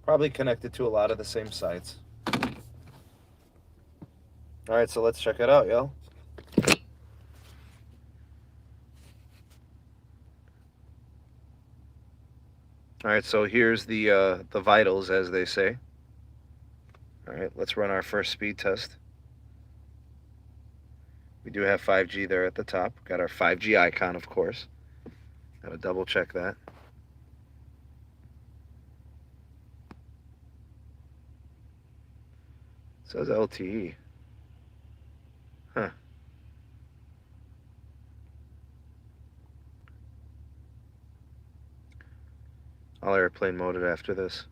Probably connected to a lot of the same sites. All right, so let's check it out, yo. All right, so here's the vitals, as they say. All right, let's run our first speed test. We do have 5G there at the top. Got our 5G icon, of course. Gotta double check that. It says LTE. Huh. I'll airplane mode it after this.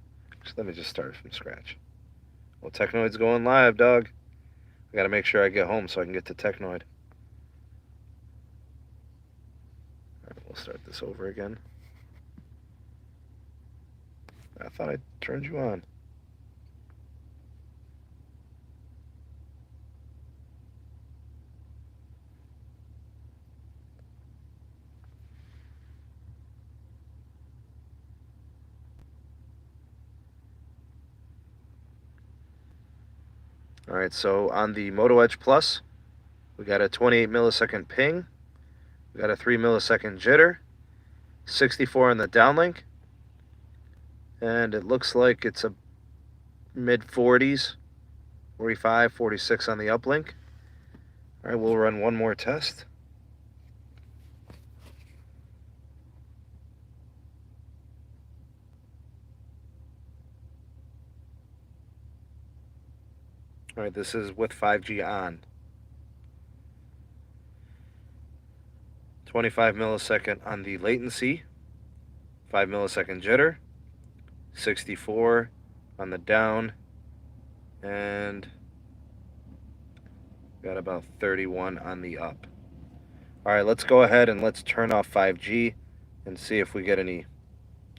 Let me just start from scratch. Well, Technoid's going live, dog. I gotta make sure I get home so I can get to Technoid. Alright, we'll start this over again. I thought I turned you on. Alright, so on the Moto Edge Plus, we got a 28 millisecond ping, we got a 3 millisecond jitter, 64 on the downlink, and it looks like it's a mid 40s, 45, 46 on the uplink. Alright, we'll run one more test. Alright, this is with 5G on. 25 millisecond on the latency, 5 millisecond jitter, 64 on the down, and got about 31 on the up. Alright, let's go ahead and let's turn off 5G and see if we get any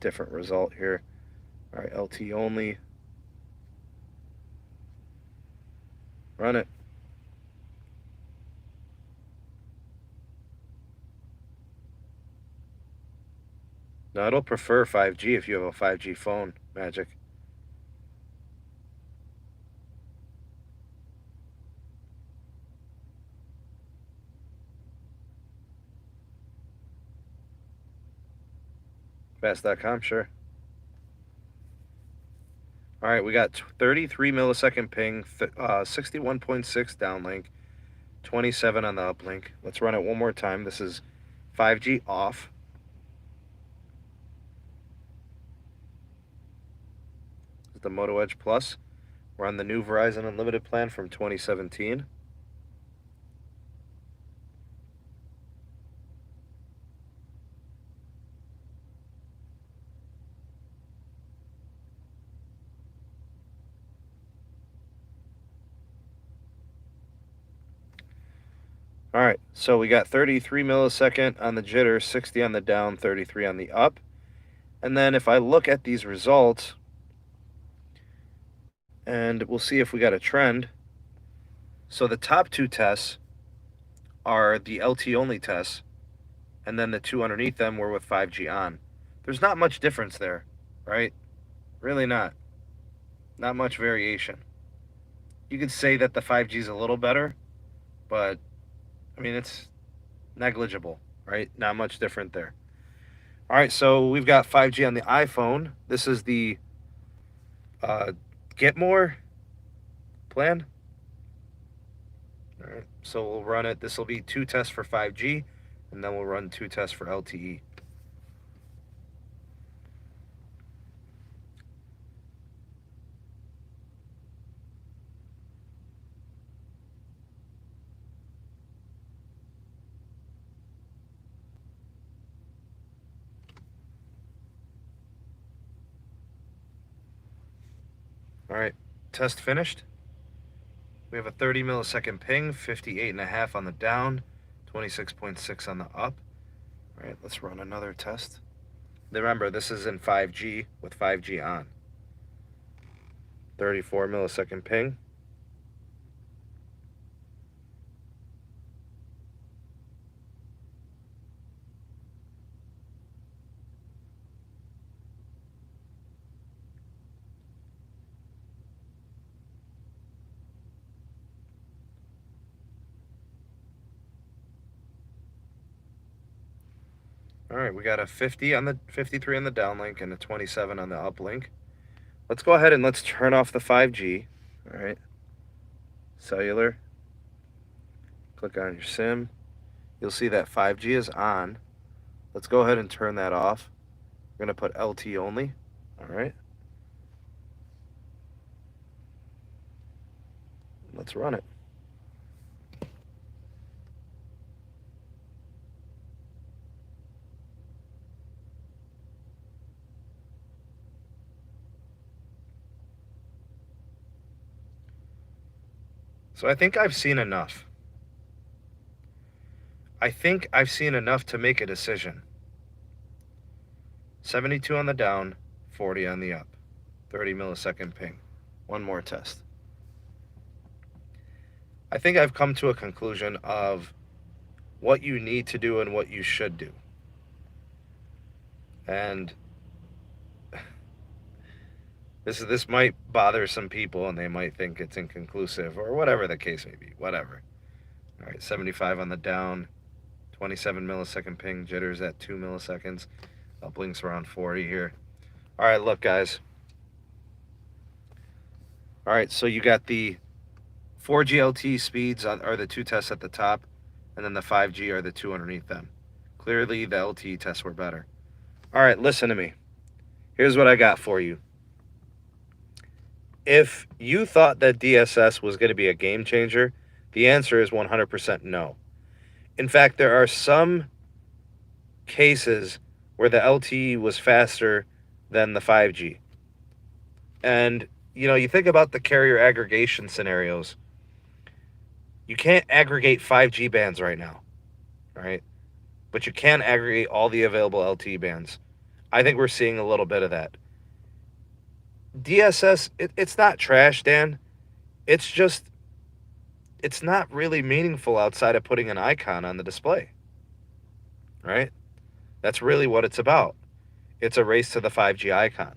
different result here. Alright, LTE only. Run it. Now it'll prefer 5G if you have a 5G phone, Magic. Fast.com, sure. Alright, we got 33 millisecond ping, 61.6 downlink, 27 on the uplink. Let's run it one more time. This is 5G off. This is the Moto Edge Plus. We're on the new Verizon Unlimited plan from 2017. Alright, so we got 33 millisecond on the jitter, 60 on the down, 33 on the up. And then if I look at these results, and we'll see if we got a trend. So the top two tests are the LTE only tests, and then the two underneath them were with 5G on. There's not much difference there, right? Really not. Not much variation. You could say that the 5G is a little better, but I mean, it's negligible, right? Not much different there. All right, so we've got 5G on the iPhone. This is the Get More plan. All right, so we'll run it. This will be 2 tests for 5G, and then we'll run 2 tests for LTE. All right, test finished. We have a 30 millisecond ping, 58.5 on the down, 26.6 on the up. All right, let's run another test. Remember, this is in 5G with 5G on. 34 millisecond ping. All right, we got a 50 on the 53 on the downlink and a 27 on the uplink. Let's go ahead and let's turn off the 5G. All right, cellular. Click on your SIM. You'll see that 5G is on. Let's go ahead and turn that off. We're gonna put LTE only. All right. Let's run it. So I think I've seen enough. I think I've seen enough to make a decision. 72 on the down, 40 on the up. 30 millisecond ping. One more test. I think I've come to a conclusion of what you need to do and what you should do. And this might bother some people and they might think it's inconclusive or whatever the case may be. Whatever. All right, 75 on the down, 27 millisecond ping, jitters at 2 milliseconds. Uplinks around 40 here. All right, look, guys. All right, so you got the 4G LTE speeds are the two tests at the top, and then the 5G are the two underneath them. Clearly, the LTE tests were better. All right, listen to me. Here's what I got for you. If you thought that DSS was going to be a game changer, the answer is 100% no. In fact, there are some cases where the LTE was faster than the 5G. And, you know, you think about the carrier aggregation scenarios. You can't aggregate 5G bands right now, right? But you can aggregate all the available LTE bands. I think we're seeing a little bit of that. DSS, it's not trash, Dan. It's just, it's not really meaningful outside of putting an icon on the display, right? That's really what it's about. It's a race to the 5G icon.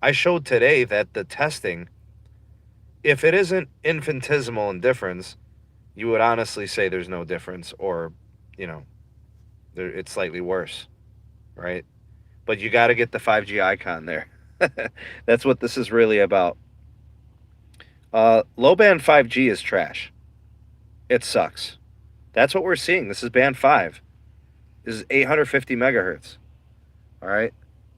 I showed today that the testing, if it isn't infinitesimal in difference, you would honestly say there's no difference, or, you know, it's slightly worse, right? But you got to get the 5G icon there. That's what this is really about. Low band 5G is trash. It sucks. That's what we're seeing. This is band 5. This is 850 megahertz. All right.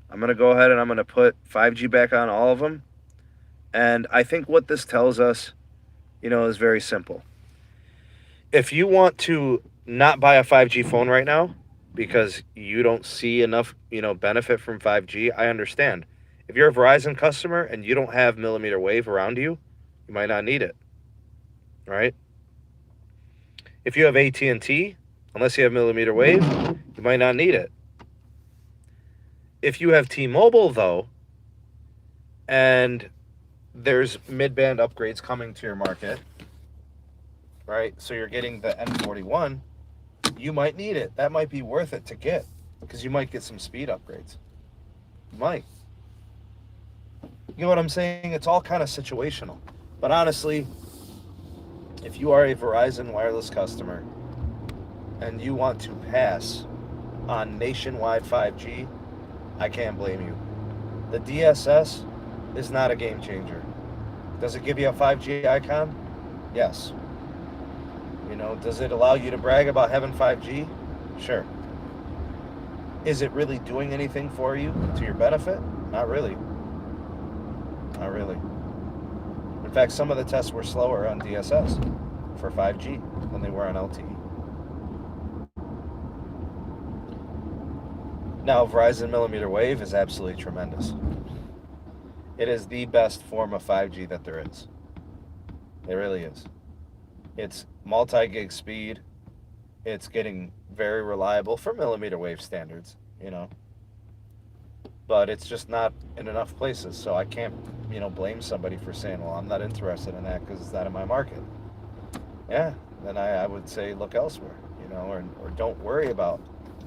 I'm going to go ahead and I'm going to put 5G back on all of them. And I think what this tells us, you know, is very simple. If you want to not buy a 5G phone right now because you don't see enough, you know, benefit from 5G, I understand. If you're a Verizon customer and you don't have millimeter wave around you, you might not need it, right? If you have AT&T, unless you have millimeter wave, you might not need it. If you have T-Mobile, though, and there's mid-band upgrades coming to your market, right? So you're getting the N41, you might need it. That might be worth it to get because you might get some speed upgrades. You might. You know what I'm saying? It's all kind of situational. But honestly, if you are a Verizon wireless customer and you want to pass on nationwide 5G, I can't blame you. The DSS is not a game changer. Does it give you a 5G icon? Yes. You know, does it allow you to brag about having 5G? Sure. Is it really doing anything for you to your benefit? Not really. Not really. In fact, some of the tests were slower on DSS for 5G than they were on LTE. Now, Verizon millimeter wave is absolutely tremendous. It is the best form of 5G that there is. It really is. It's multi-gig speed. It's getting very reliable for millimeter wave standards, you know. But it's just not in enough places, so I can't, you know, blame somebody for saying, well, I'm not interested in that because it's not in my market. Yeah, then I would say look elsewhere, you know, or don't worry about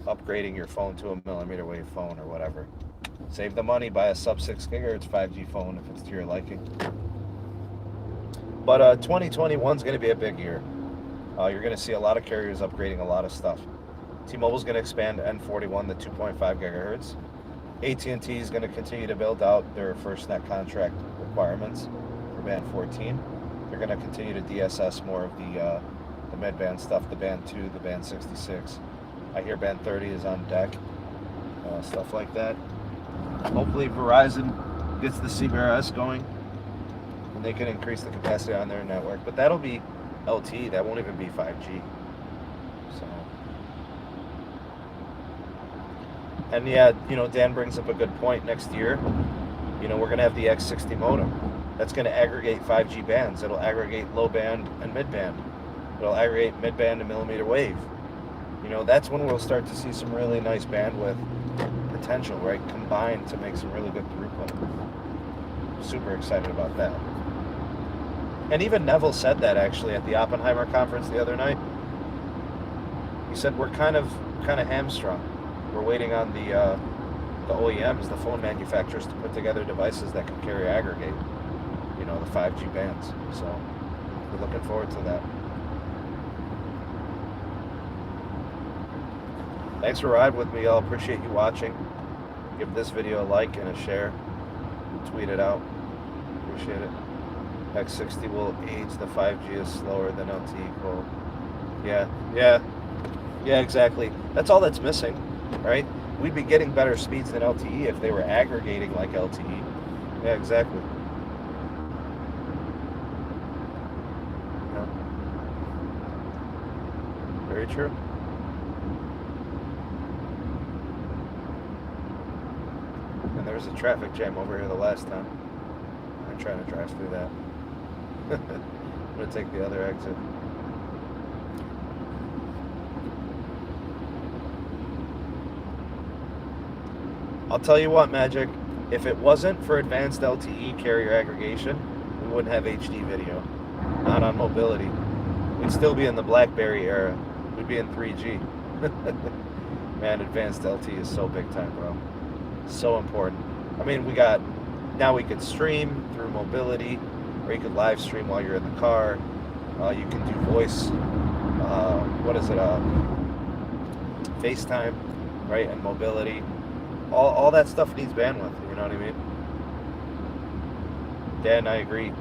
upgrading your phone to a millimeter wave phone or whatever. Save the money, buy a sub 6 gigahertz 5G phone if it's to your liking. But 2021 is going to be a big year. You're going to see a lot of carriers upgrading a lot of stuff. T-Mobile's going to expand N41 to 2.5 gigahertz. AT&T is going to continue to build out their FirstNet contract requirements for band 14. They're going to continue to DSS more of the mid-band stuff, the band 2, the band 66. I hear band 30 is on deck, stuff like that. Hopefully Verizon gets the CBRS going and they can increase the capacity on their network. But that'll be LTE, that won't even be 5G. So, and yeah, you know, Dan brings up a good point. Next year, you know, we're going to have the X60 modem. That's going to aggregate 5G bands. It'll aggregate low band and mid band. It'll aggregate mid band and millimeter wave. You know, that's when we'll start to see some really nice bandwidth potential, right? Combined to make some really good throughput. Super excited about that. And even Neville said that actually at the Oppenheimer conference the other night. He said we're kind of hamstrung. We're waiting on the OEMs, the phone manufacturers, to put together devices that can carry aggregate, you know, the 5G bands. So we're looking forward to that. Thanks for riding with me, y'all. Appreciate you watching. Give this video a like and a share. Tweet it out. Appreciate it. X60 will age. The 5G is slower than LTE. Cool. Yeah, exactly. That's all that's missing, right? We'd be getting better speeds than LTE if they were aggregating like LTE. Yeah, exactly. Yeah. Very true. And there was a traffic jam over here the last time. I'm trying to drive through that. I'm going to take the other exit. I'll tell you what, Magic, if it wasn't for advanced LTE carrier aggregation, we wouldn't have HD video. Not on mobility. We'd still be in the BlackBerry era. We'd be in 3G. Man, advanced LTE is so big time, bro. So important. I mean, now we could stream through mobility, or you could live stream while you're in the car. You can do voice, FaceTime, right, and mobility. All that stuff needs bandwidth, you know what I mean? Dan, I agree.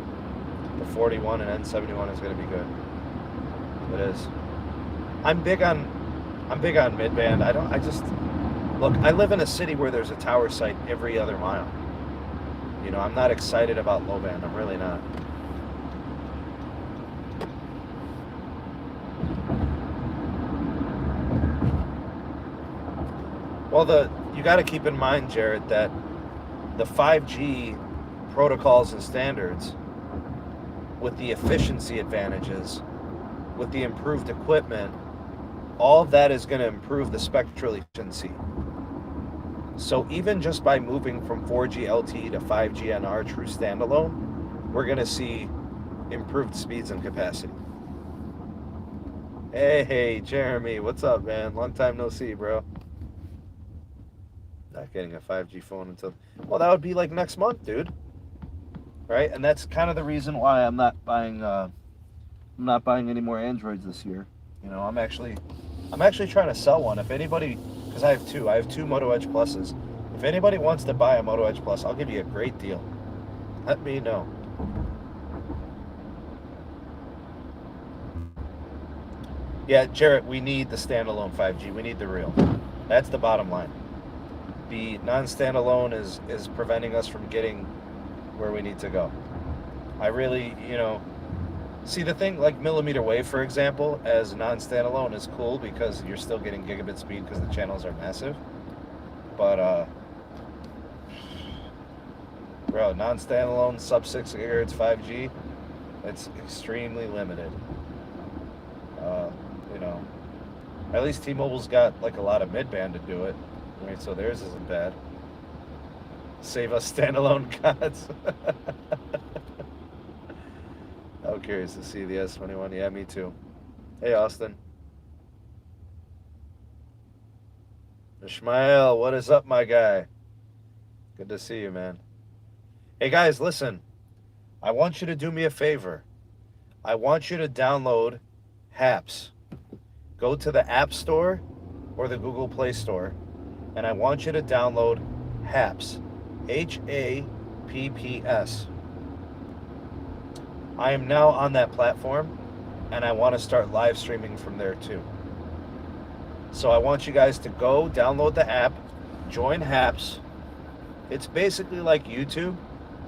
The 41 and N71 is going to be good. It is. I'm big on mid-band. Look, I live in a city where there's a tower site every other mile. You know, I'm not excited about low band. I'm really not. Well, you got to keep in mind, Jared, that the 5G protocols and standards, with the efficiency advantages, with the improved equipment, all of that is going to improve the spectral efficiency. So even just by moving from 4G LTE to 5G NR true standalone, we're going to see improved speeds and capacity. Hey, Jeremy, what's up, man? Long time no see, bro. Not getting a 5G phone until, well, that would be like next month, dude. Right? And that's kind of the reason why I'm not buying any more Androids this year. You know, I'm actually trying to sell one. If anybody, because I have two Moto Edge Pluses. If anybody wants to buy a Moto Edge Plus, I'll give you a great deal. Let me know. Yeah, Jarrett, we need the standalone 5G. We need the real. That's the bottom line. The non-standalone is preventing us from getting where we need to go. I really, you know, see the thing like millimeter wave, for example, as non-standalone is cool because you're still getting gigabit speed because the channels are massive. But, bro, non-standalone, sub 6 gigahertz 5G, it's extremely limited. You know, at least T-Mobile's got like a lot of mid-band to do it. Right, so theirs isn't bad. Save us standalone gods. I'm curious to see the S21. Yeah, me too. Hey, Austin. Ishmael, what is up, my guy? Good to see you, man. Hey, guys, listen. I want you to do me a favor. I want you to download Happs. Go to the App Store or the Google Play Store, and I want you to download Happs. Happs. I am now on that platform, and I want to start live streaming from there too. So I want you guys to go download the app, join Happs. It's basically like YouTube,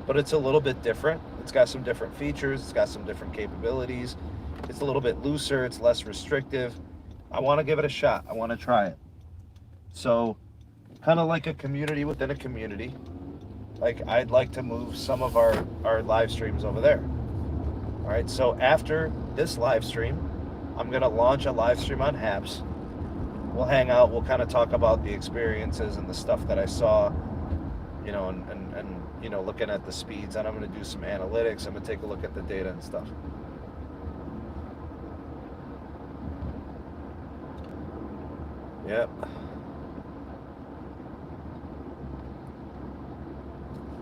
but it's a little bit different. It's got some different features. It's got some different capabilities. It's a little bit looser. It's less restrictive. I want to give it a shot. I want to try it. So kind of like a community within a community. like I'd like to move some of our live streams over there. All right, so after this live stream, I'm gonna launch a live stream on Haps. We'll hang out, we'll kind of talk about the experiences and the stuff that I saw, you know, and you know, looking at the speeds, and I'm gonna do some analytics. I'm gonna take a look at the data and stuff. Yep.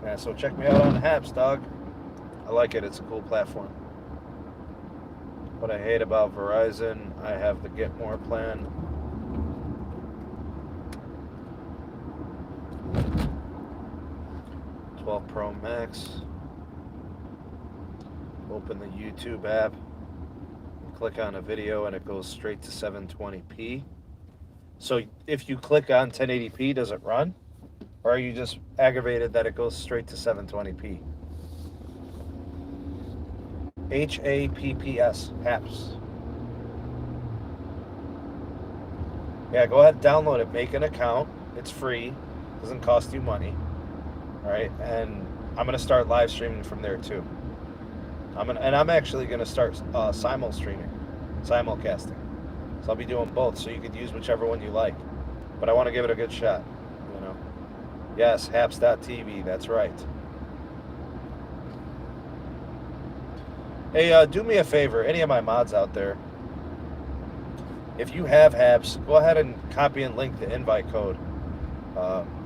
Yeah, so check me out on Haps, dog. I like it. It's a cool platform. What I hate about Verizon, I have the Get More plan. Pro Max. Open the YouTube app. Click on a video and it goes straight to 720p. So if you click on 1080p, does it run? Or are you just aggravated that it goes straight to 720p? HAPPS, Haps. Yeah, go ahead and download it. Make an account. It's free. Doesn't cost you money. All right, and I'm gonna start live streaming from there too. I'm actually gonna start simulcasting. So I'll be doing both. So you could use whichever one you like, but I want to give it a good shot. You know. Yes, Haps.tv. That's right. Hey, do me a favor, any of my mods out there. If you have Haps, go ahead and copy and link the invite code.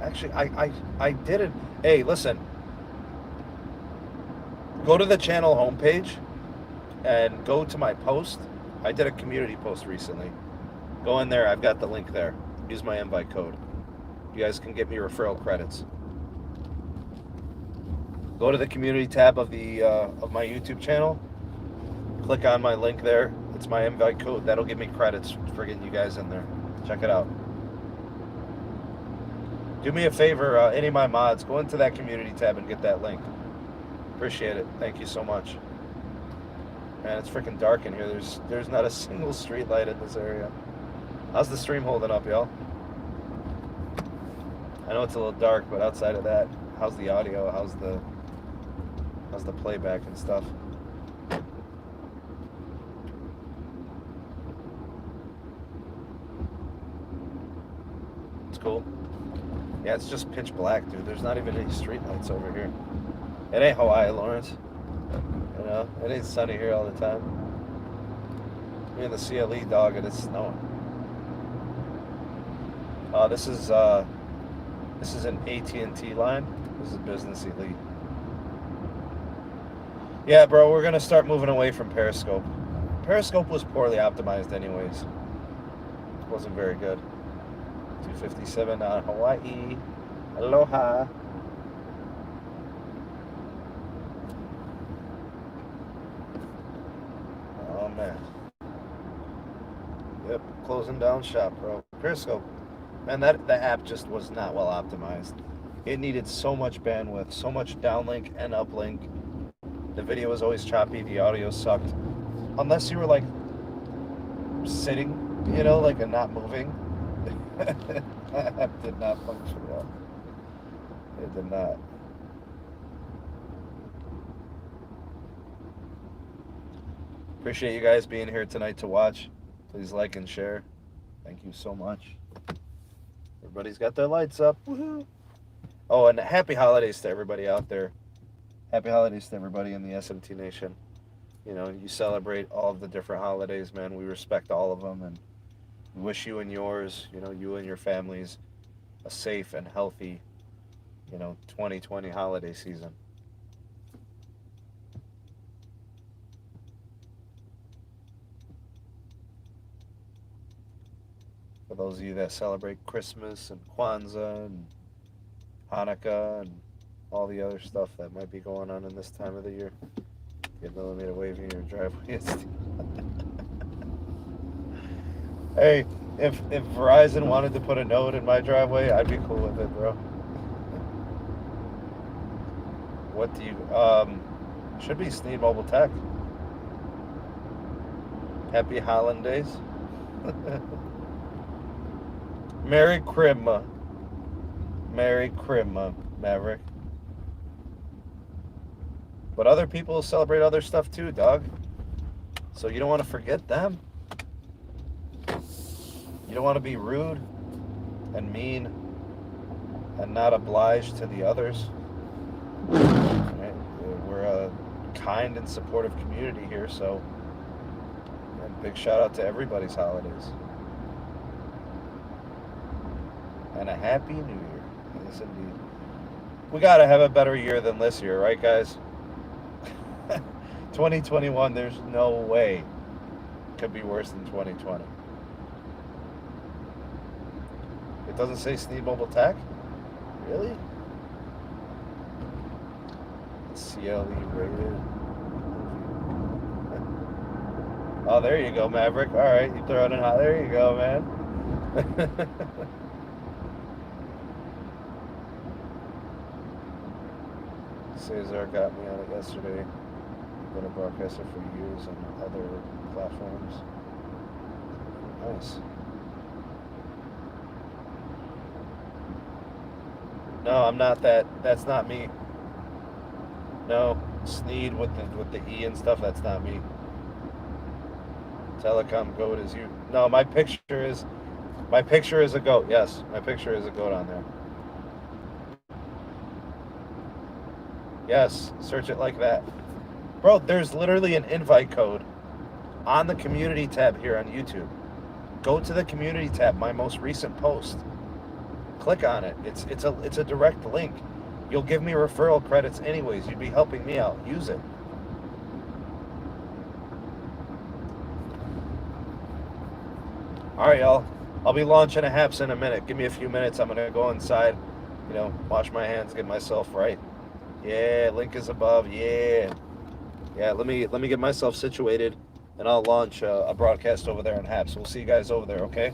Actually, I did it. Hey, listen. Go to the channel homepage and go to my post. I did a community post recently. Go in there. I've got the link there. Use my invite code. You guys can get me referral credits. Go to the community tab of the of my YouTube channel. Click on my link there. It's my invite code. That'll give me credits for getting you guys in there. Check it out. Do me a favor, any of my mods, go into that community tab and get that link. Appreciate it. Thank you so much. Man, it's freaking dark in here. There's not a single street light in this area. How's the stream holding up, y'all? I know it's a little dark, but outside of that, how's the audio? How's the playback and stuff? It's cool. Yeah, it's just pitch black, dude. There's not even any street lights over here. It ain't Hawaii, Lawrence. You know, it ain't sunny here all the time. Me and the CLE dog, and it's snowing. This is an AT&T line. This is Business Elite. Yeah, bro, we're gonna start moving away from Periscope. Periscope was poorly optimized, anyways. It wasn't very good. 257 on Hawaii. Aloha. Oh man. Yep, closing down shop, bro. Periscope. Man, the app just was not well optimized. It needed so much bandwidth, so much downlink and uplink. The video was always choppy, the audio sucked. Unless you were like sitting, you know, like and not moving. That app did not function well. It did not. Appreciate you guys being here tonight to watch. Please like and share. Thank you so much. Everybody's got their lights up. Woohoo! Oh, and happy holidays to everybody out there. Happy holidays to everybody in the SMT Nation. You know, you celebrate all of the different holidays, man. We respect all of them, and we wish you and yours, you know, you and your families, a safe and healthy, you know, 2020 holiday season. For those of you that celebrate Christmas and Kwanzaa and Hanukkah and all the other stuff that might be going on in this time of the year. Get millimeter wave in your driveway. Hey, if Verizon wanted to put a node in my driveway, I'd be cool with it, bro. What do you, should be Sneed Mobile Tech. Happy Hollandays. Merry Christmas. Merry Christmas, Maverick. But other people celebrate other stuff too, dog. So you don't want to forget them. You don't want to be rude and mean and not obliged to the others. Right? We're a kind and supportive community here, so big shout out to everybody's holidays. And a happy new year. Yes, indeed. We got to have a better year than this year, right, guys? 2021, there's no way it could be worse than 2020. It doesn't say Sneed Mobile Tech? Really? CLE rated. Oh, there you go, Maverick. All right, you throw it in hot. There you go, man. Cesar got me on it yesterday. Been a broadcaster for years on other platforms. Nice. No, I'm not that. That's not me. No, Sneed with the E and stuff. That's not me. Telecom goat is you. No, my picture is a goat. Yes, my picture is a goat on there. Yes, search it like that. Bro, there's literally an invite code on the community tab here on YouTube. Go to the community tab, my most recent post. Click on it. It's a direct link. You'll give me referral credits anyways. You'd be helping me out. Use it. All right, y'all. I'll be launching a haps in a minute. Give me a few minutes. I'm gonna go inside, wash my hands, get myself right. Yeah, link is above. Yeah. Let me get myself situated, and I'll launch a broadcast over there in haps. We'll see you guys over there, okay?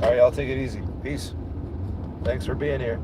All right, y'all, take it easy. Peace. Thanks for being here.